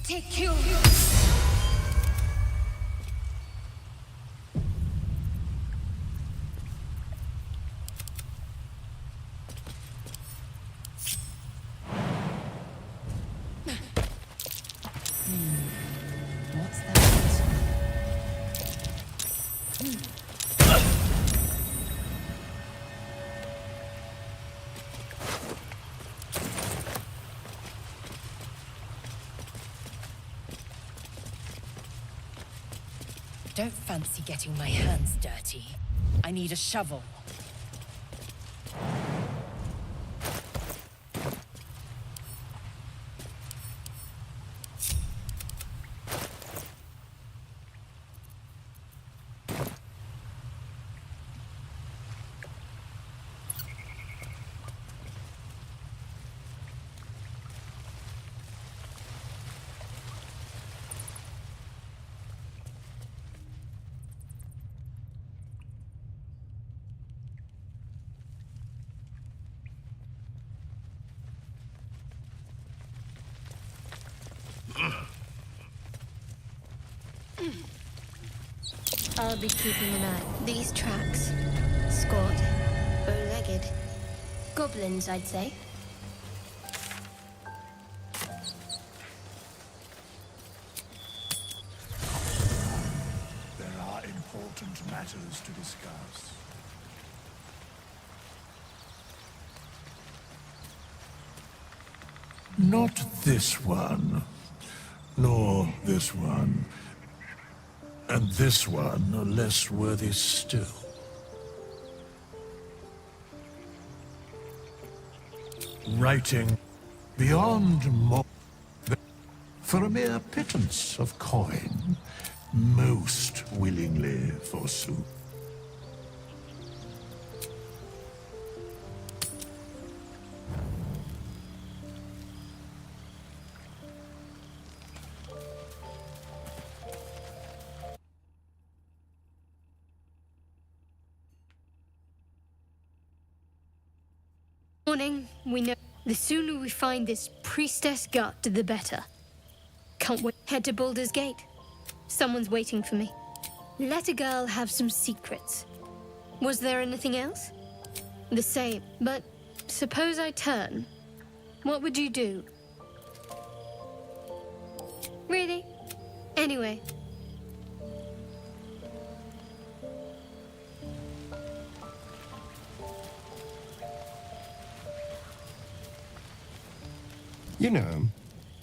Take you. What's that? don't fancy getting my hands dirty. I need a shovel. I'll be keeping an eye. These tracks. Squat. Bow-legged. Goblins, I'd say. There are important matters to discuss. Not this one, nor this one. And this one are less worthy still. Writing beyond more for a mere pittance of coin, most willingly, forsooth. Morning, we know. The sooner we find this priestess gut, the better. Can't wait. Head to Baldur's Gate. Someone's waiting for me. Let a girl have some secrets. Was there anything else? The same, but suppose I turn. What would you do? Really? Anyway. You know,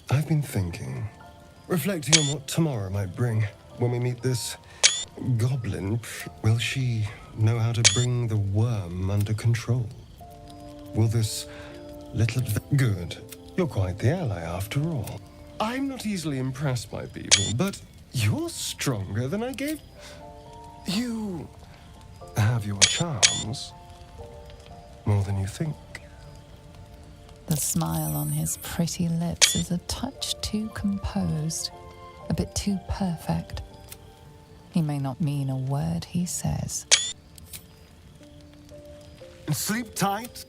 I've been thinking, reflecting on what tomorrow might bring when we meet this goblin. Will she know how to bring the worm under control? Will this little... Good. You're quite the ally after all. I'm not easily impressed by people, but you're stronger than I gave... You have your charms. More than you think. The smile on his pretty lips is a touch too composed, a bit too perfect. He may not mean a word he says. Sleep tight.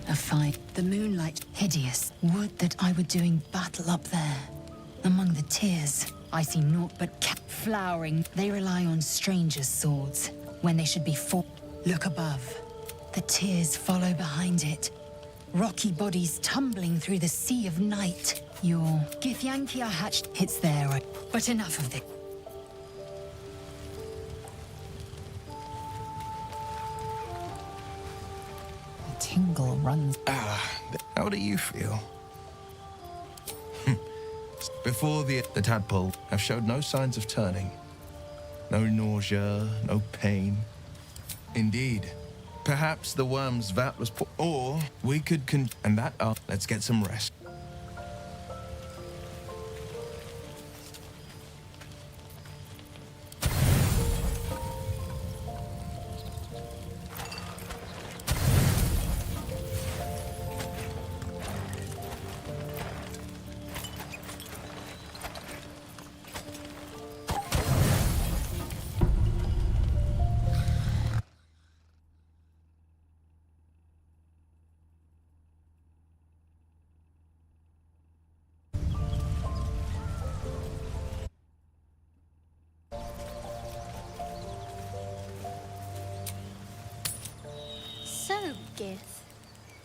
A fight. The moonlight. Hideous. Would that I were doing battle up there. Among the tears. I see naught but flowering. They rely on strangers' swords. When they should be fought. Look above. The tears follow behind it. Rocky bodies tumbling through the sea of night. Your Githyanki are hatched. It's there, but enough of this. A tingle runs. How do you feel? Before the tadpole have showed no signs of turning. No nausea, no pain. Indeed. Perhaps the worm's vat was or we could and that up. Let's get some rest. So, Gith,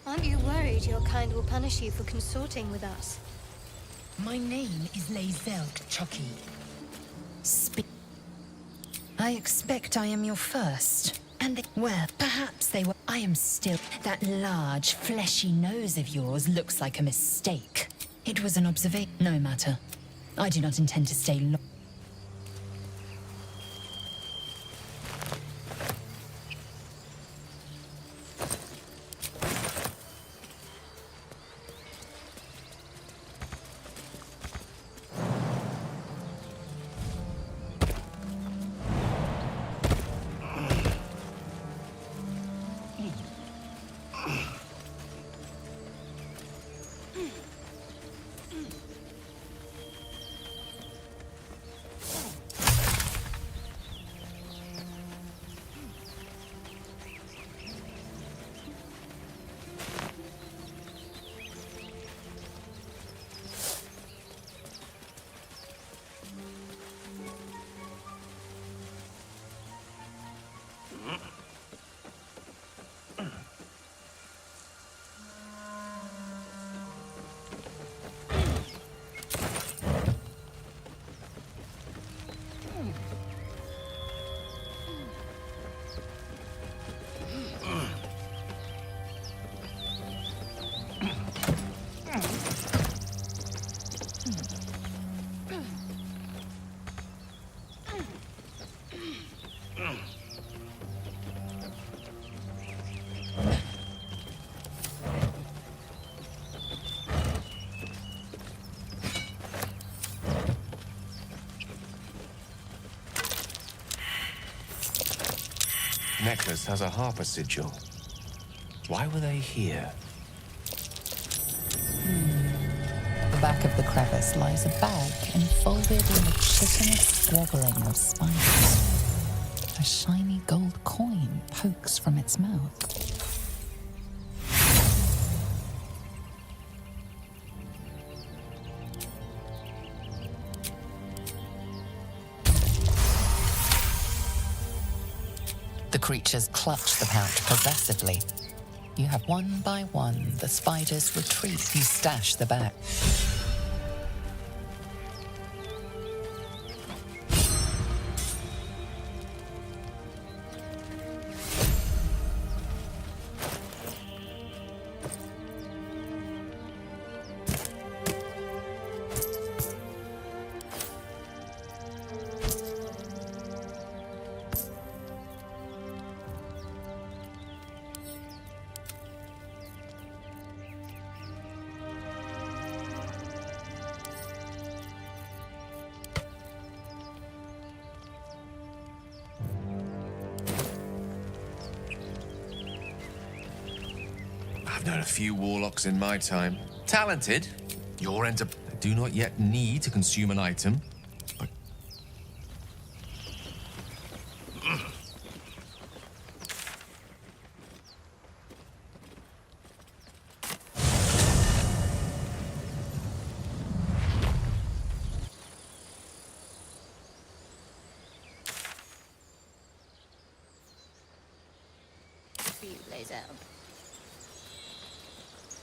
aren't you worried your kind will punish you for consorting with us? My name is Lae'zel Chucky. I expect I am your first. And well, perhaps they were. I am still. That large, fleshy nose of yours looks like a mistake. It was an observation. No matter. I do not intend to stay long. Necklace has a harper sigil. Why were they here? At the back of the crevice lies a bag enfolded in the chitinous squabbling of spiders. A shiny gold coin pokes from its mouth. The creatures clutch the pouch possessively. You have one by one the spiders retreat. You stash the bag. I've known a few warlocks in my time. Talented. Your enter. I do not yet need to consume an item, but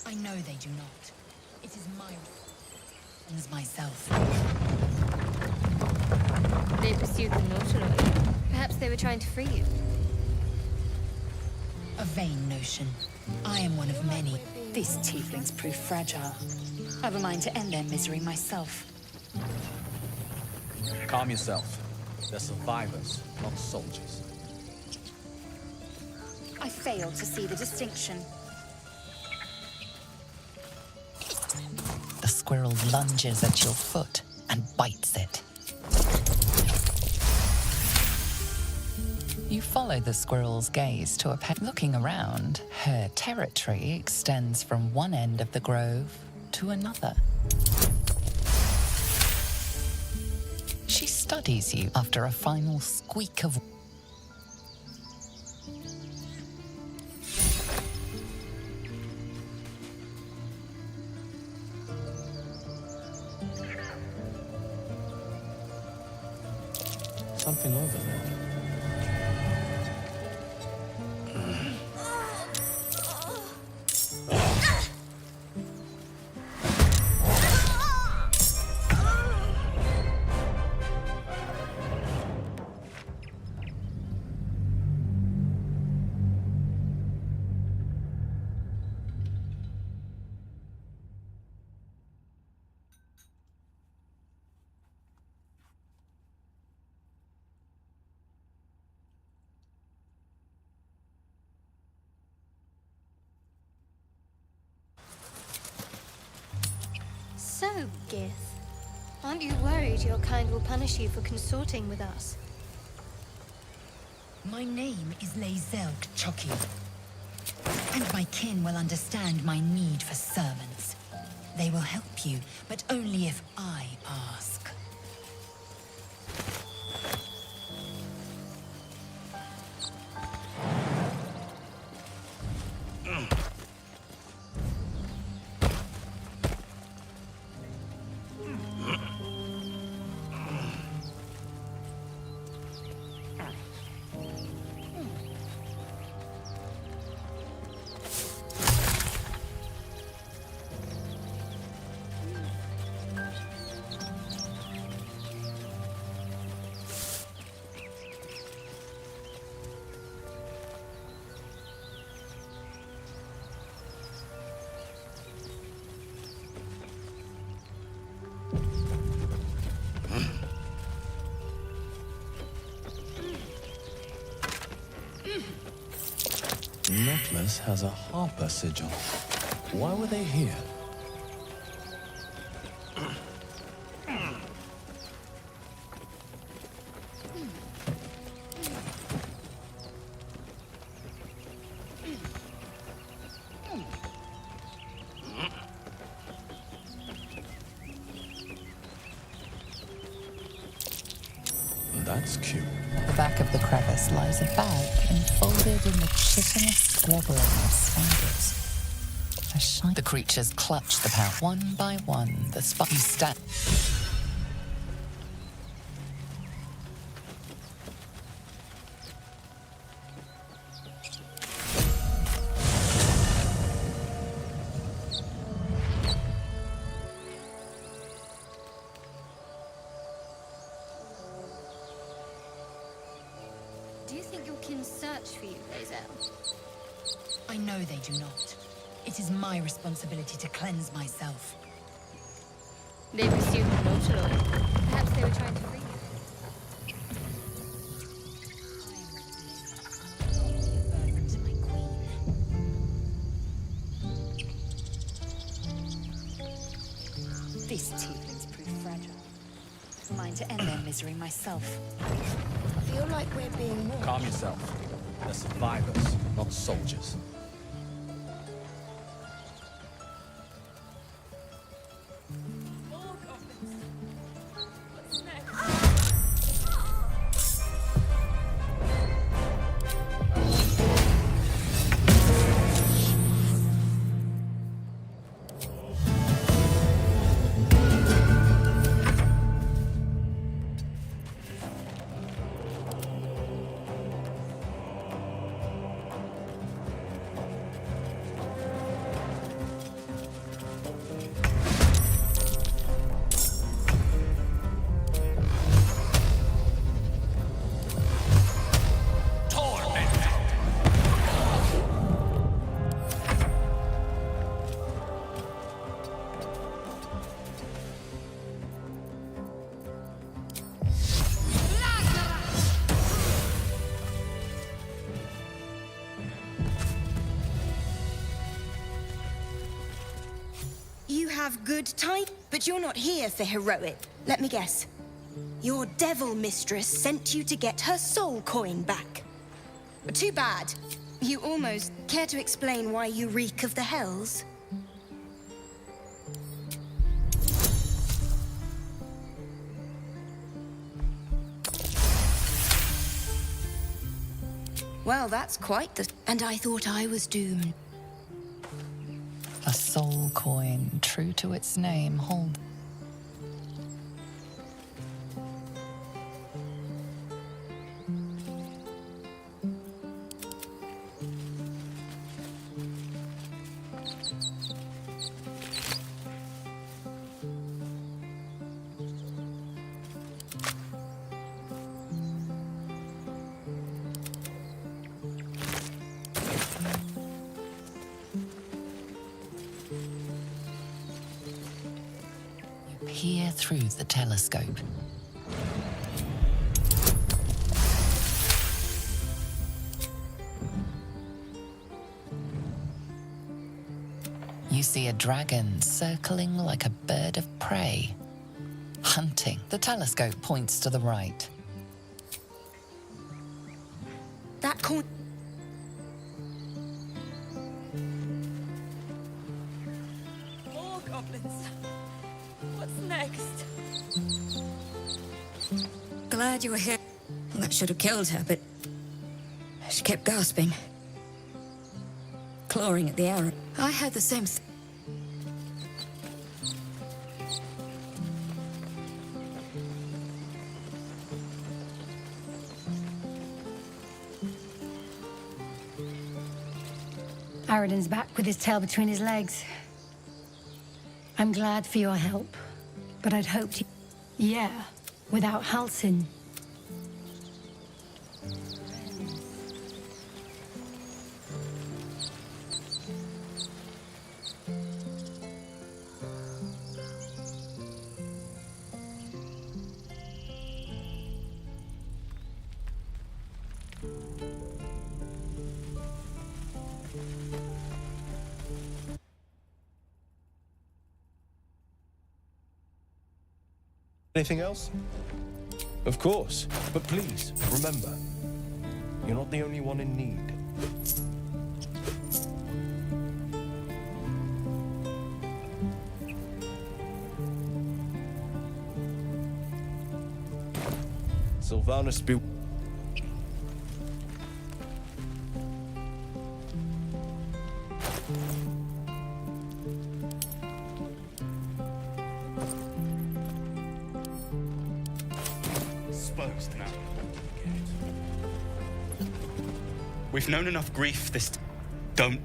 I know they do not. It is my as myself. They pursued the Nautiloid. Perhaps they were trying to free you. A vain notion. I am one of many. These tieflings prove fragile. I've a mind to end their misery myself. Calm yourself. They're survivors, not soldiers. I fail to see the distinction. The squirrel lunges at your foot and bites it. You follow the squirrel's gaze to a pet. Looking around, her territory extends from one end of the grove to another. She studies you after a final squeak of... something over there. So, Gith, aren't you worried your kind will punish you for consorting with us? My name is Lae'zel Chokki, and my kin will understand my need for servants. They will help you, but only if I ask. Necklace has a Harper sigil. Why were they here? That's cute. At the back of the crevice lies a bag enfolded in the chitinous squabbling of spiders. The creatures clutch the pouch. One by one, the spiders stand. Do you think your kin search for you, Lae'zel? I know they do not. It is my responsibility to cleanse myself. They pursued the Mortaloid. Perhaps they were trying to free you. These tieflings prove fragile. Mine to end their misery myself. I feel like we're being warned. Calm yourself. They're survivors, not soldiers. You have good time, but you're not here for heroic. Let me guess. Your devil mistress sent you to get her soul coin back. But too bad. You almost care to explain why you reek of the hells? Well, that's quite the... And I thought I was doomed. A soul coin, true to its name, hold. Peer through the telescope. You see a dragon circling like a bird of prey. Hunting. The telescope points to the right. That corn. More goblins. What's next? Glad you were here. Well, that should have killed her, but she kept gasping, clawing at the arrow. I had the same thing. Aradin's back with his tail between his legs. I'm glad for your help, but I'd hoped you... Yeah, without Halsin. Anything else? Of course. But please, remember, you're not the only one in need. Sylvanas be... Exposed now. We've known enough grief this... Don't...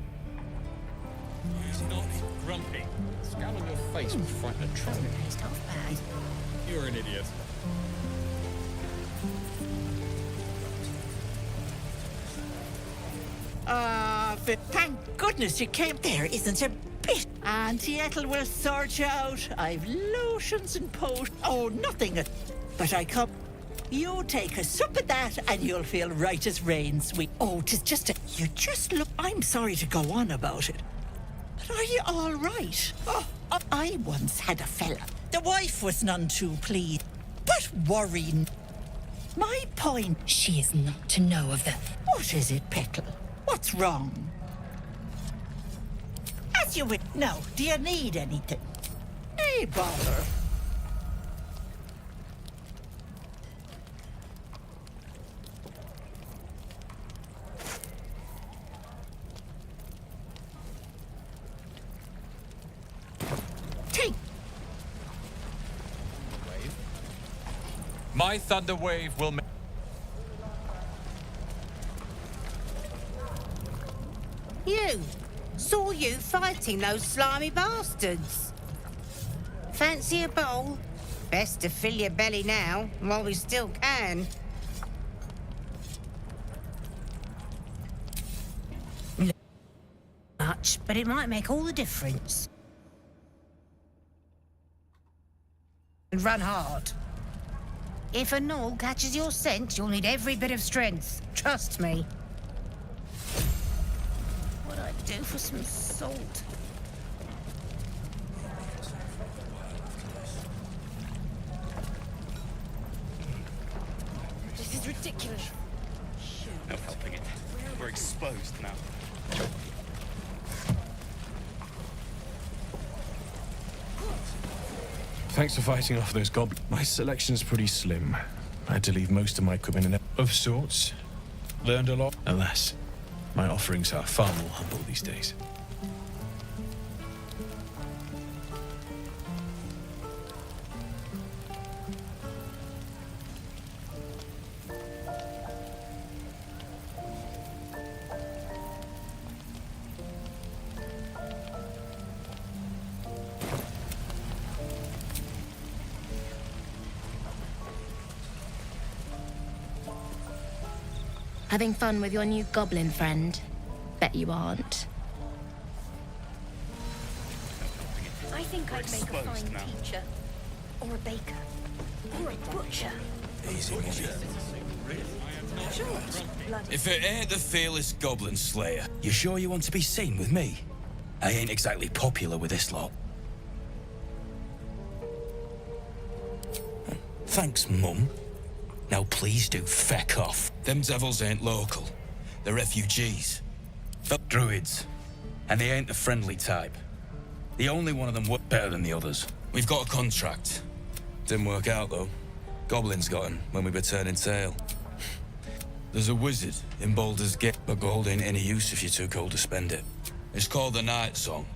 He's not grumpy. Scowl on your face will frighten a troll. It's not bad. You're an idiot. Thank goodness you came. There isn't a bit. Auntie Ethel will sort you out. I've lotions and potions. Oh, nothing. But I come. You take a sup of that and you'll feel right as rain, sweet. Oh, 'tis just a... You just look... I'm sorry to go on about it. But are you all right? Oh, I once had a fella. The wife was none too pleased. But worrying. My point... She is not to know of the... What is it, Petal? What's wrong? As you would know, do you need anything? Hey, bother. Take. My thunder wave will make... You! Saw you fighting those slimy bastards. Fancy a bowl? Best to fill your belly now, while we still can. Much, but it might make all the difference. And run hard. If a gnoll catches your scent, you'll need every bit of strength. Trust me. What I'd do for some salt. This is ridiculous. No helping it. We're exposed now. Thanks for fighting off those goblins. My selection's pretty slim. I had to leave most of my equipment in of sorts. Learned a lot. Alas, my offerings are far more humble these days. Having fun with your new goblin friend? Bet you aren't. I think I'd make a fine teacher, or a baker, or a butcher. Easy, Molly. Sure. If it ain't the fearless goblin slayer, you sure you want to be seen with me? I ain't exactly popular with this lot. Thanks, Mum. Now please do feck off. Them devils ain't local. They're refugees. They're druids. And they ain't the friendly type. The only one of them worked better than the others. We've got a contract. Didn't work out, though. Goblins got him when we were turning tail. There's a wizard in Baldur's Gate, but gold ain't any use if you're too cold to spend it. It's called the Night Song.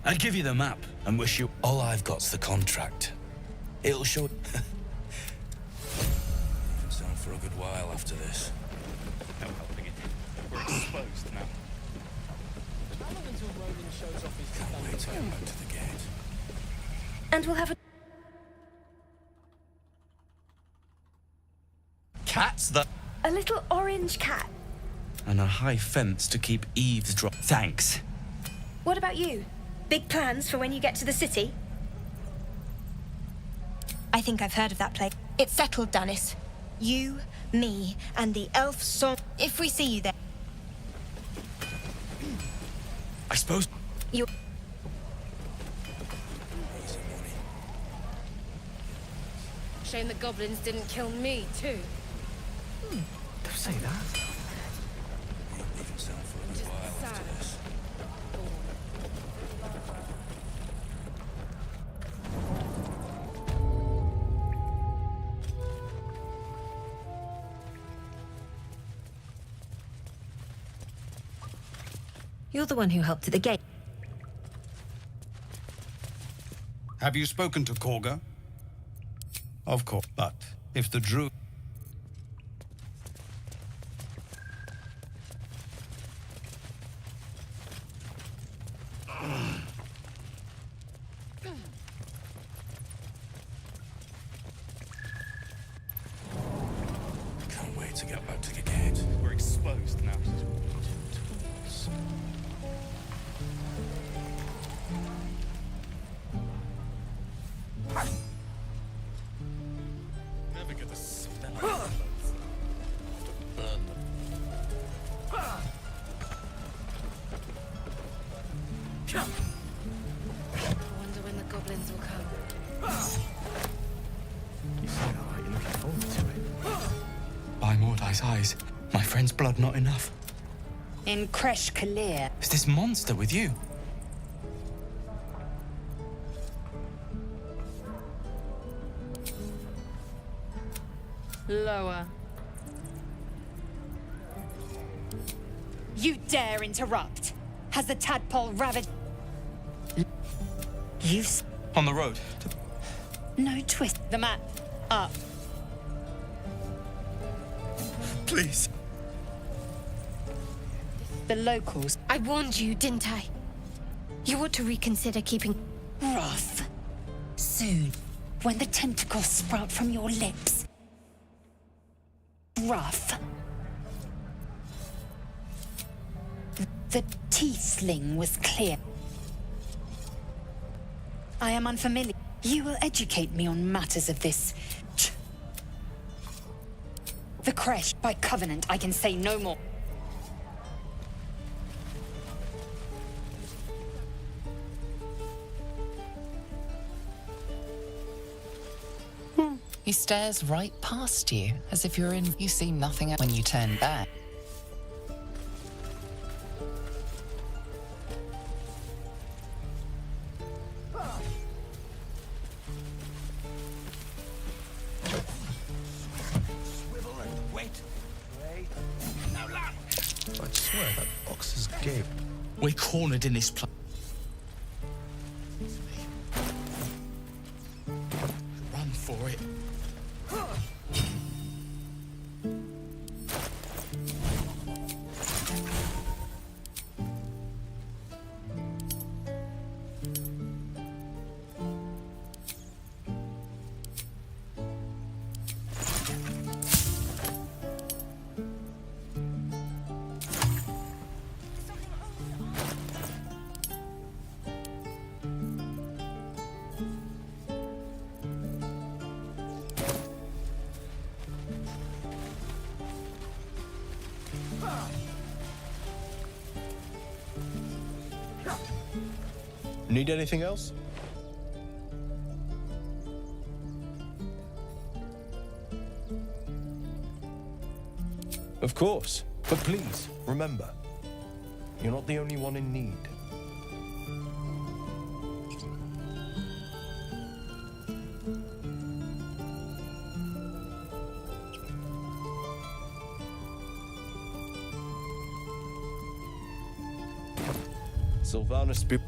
I'd give you the map and wish you... All I've got's the contract. It'll show... Sound for a good while after this. No helping it. We're exposed now. How long until Roland shows off his... Can't wait to get back to the gate. And we'll have a... Cats that... A little orange cat. And a high fence to keep eavesdrop. Thanks. What about you? Big plans for when you get to the city? I think I've heard of that place. It's settled, Danis. You, me, and the elf song. If we see you there. I suppose... You... Shame the goblins didn't kill me, too. Don't say that. You're the one who helped at the gate. Have you spoken to Korga? Of course, but if the druid... Can't wait to get back to the gate. We're exposed now. Never get the smell of clothes. Burn them. I wonder when the goblins will come. You say that like you're looking forward to it. By Mordai's eyes, my friend's blood not enough. In Kresh Kalir. Is this monster with you? Lower. You dare interrupt? Has the tadpole ravaged... You... On the road. No twist. The map. Up. Please. The locals. I warned you, didn't I? You ought to reconsider keeping... Wrath. Soon, when the tentacles sprout from your lips. Wrath. The teethling was clear. I am unfamiliar. You will educate me on matters of this. The Kresh, by covenant, I can say no more. He stares right past you, as if you're in... You see nothing when you turn back. Swivel and wet. Wait. Now land. I swear that box is gay. We're cornered in this place. Run for it. Need anything else? Of course. But please, remember, you're not the only one in need. Sylvanus be...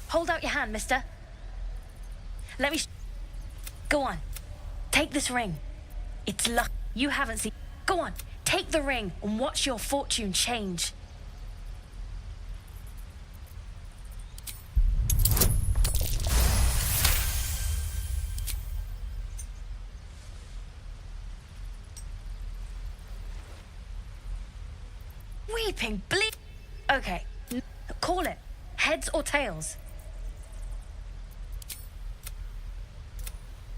Hold out your hand, mister. Let me Go on. Take this ring. It's luck. You haven't seen... Go on. Take the ring and watch your fortune change. Weeping bleed. Okay. Call it. Heads or tails?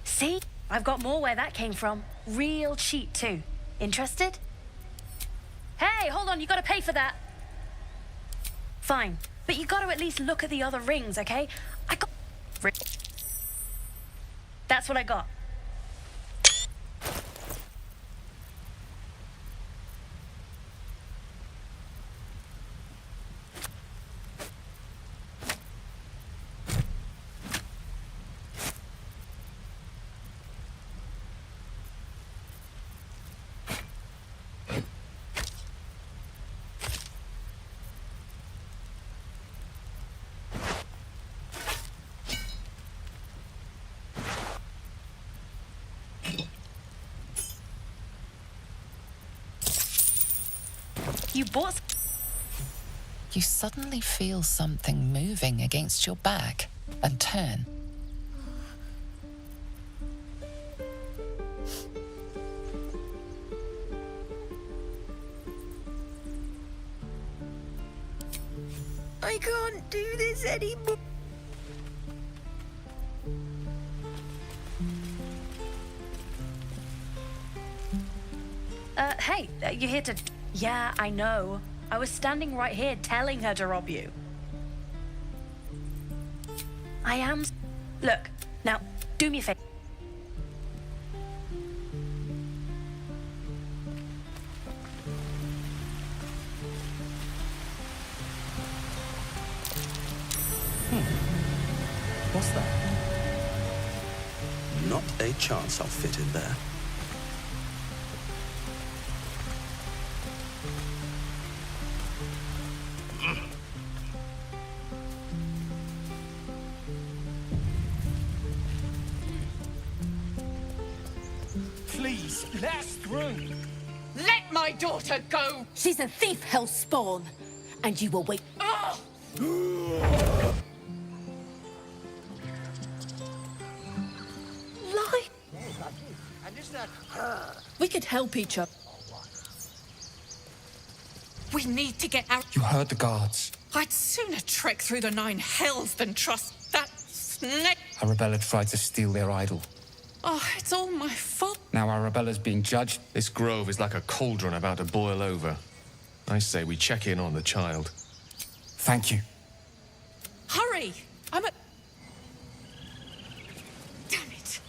See? I've got more where that came from. Real cheap, too. Interested? Hey, hold on. You gotta pay for that. Fine. But you gotta at least look at the other rings, okay? I got... That's what I got. You bought... You suddenly feel something moving against your back and turn. I can't do this anymore. Hey, you're here to... Yeah, I know. I was standing right here telling her to rob you. I am... Look, now, do me a favor. What's that? Not a chance I'll fit in there. Please, last room. Let my daughter go. She's a thief, hellspawn, and you will wait. Oh! Lie. We could help each other. We need to get out. You heard the guards. I'd sooner trek through the 9 hells than trust that snake. Arabella tried to steal their idol. Oh, it's all my fault. Now Arabella's being judged. This grove is like a cauldron about to boil over. I say we check in on the child. Thank you. Hurry! I'm at... Damn it.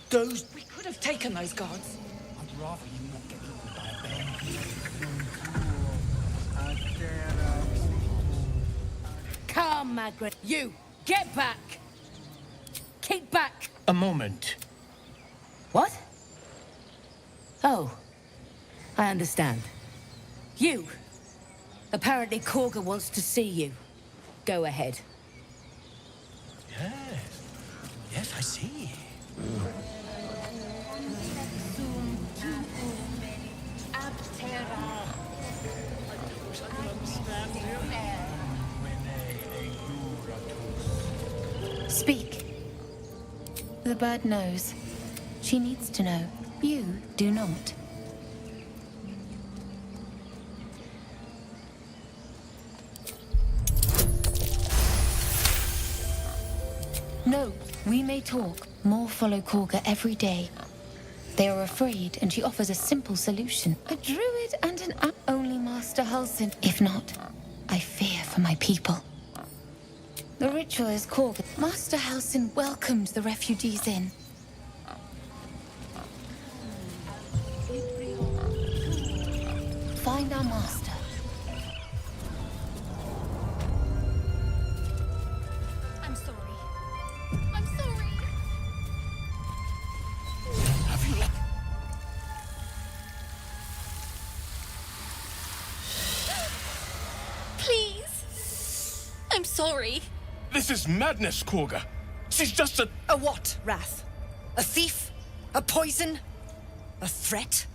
We could have taken those guards. I'd rather you not get eaten by a bear. Come, Margaret. You, get back. Kick back. A moment. What? Oh, I understand. You. Apparently Korga wants to see you. Go ahead. Yes. Yes, I see. Speak. The bird knows. She needs to know. You do not. No, we may talk. More follow Korga every day. They are afraid, and she offers a simple solution. A druid and an only Master Halsin. If not, I fear for my people. The ritual is Korga. Master Halsin welcomed the refugees in. Find our master. I'm sorry. I'm sorry. Have you let... Please. I'm sorry. This is madness, Korga. She's just a... A what, Wrath? A thief? A poison? A threat?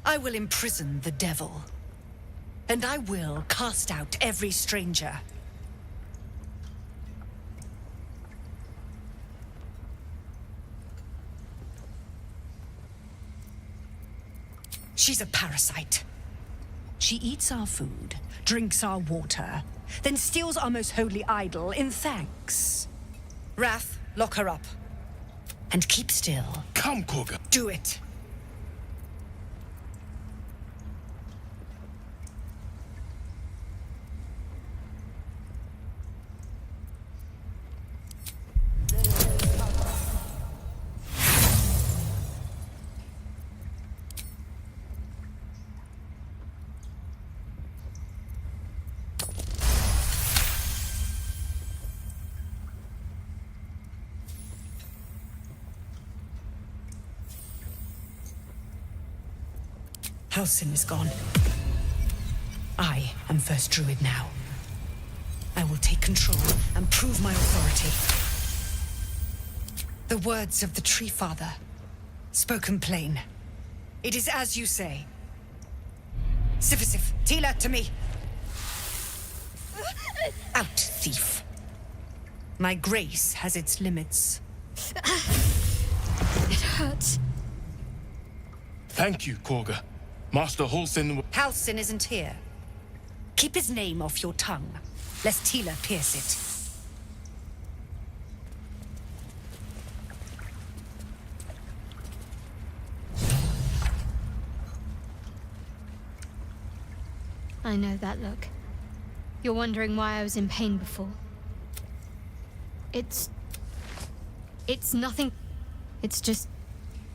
I will imprison the devil. And I will cast out every stranger. She's a parasite. She eats our food, drinks our water, then steals our most holy idol in thanks. Wrath, lock her up. And keep still. Come, Korga. Do it. Halsin is gone. I am First Druid now. I will take control and prove my authority. The words of the Tree Father, spoken plain. It is as you say. Sifisif, Tila, to me. Out, thief. My grace has its limits. It hurts. Thank you, Korga. Master Halsin... Halsin isn't here. Keep his name off your tongue, lest Tila pierce it. I know that look. You're wondering why I was in pain before. It's nothing. It's just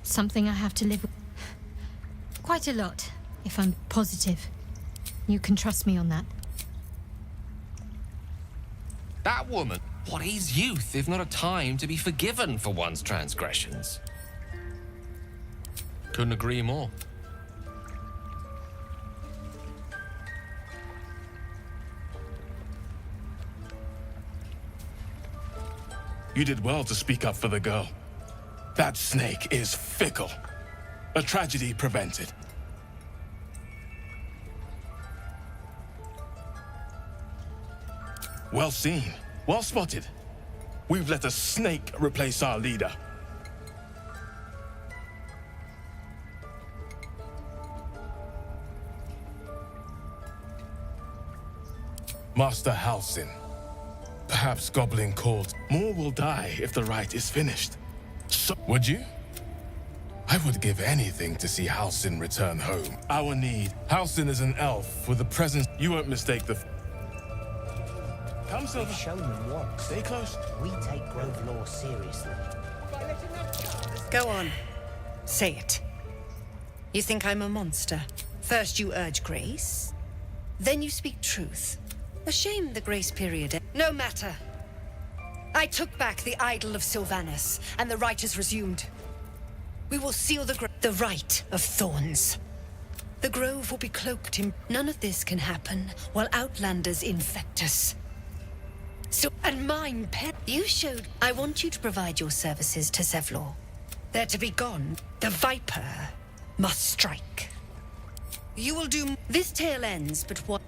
something I have to live with. Quite a lot, if I'm positive. You can trust me on that. That woman, what is youth if not a time to be forgiven for one's transgressions? Couldn't agree more. You did well to speak up for the girl. That snake is fickle. A tragedy prevented. Well seen. Well spotted. We've let a snake replace our leader. Master Halsin. Perhaps Goblin called. More will die if the rite is finished. So, would you? I would give anything to see Halsin return home. Our need. Halsin is an elf with a presence. You won't mistake the... Come, Silver. We've shown them once. Stay close. We take Grove law seriously. Go on. Say it. You think I'm a monster? First you urge grace, then you speak truth. A shame the grace period... No matter. I took back the idol of Sylvanas, and the rite is resumed. We will seal the rite of thorns. The grove will be cloaked in... None of this can happen while Outlanders infect us. So, and mine, pet. You showed... I want you to provide your services to Zevlor. They're to be gone. The Viper must strike. You will do... This tale ends, but what...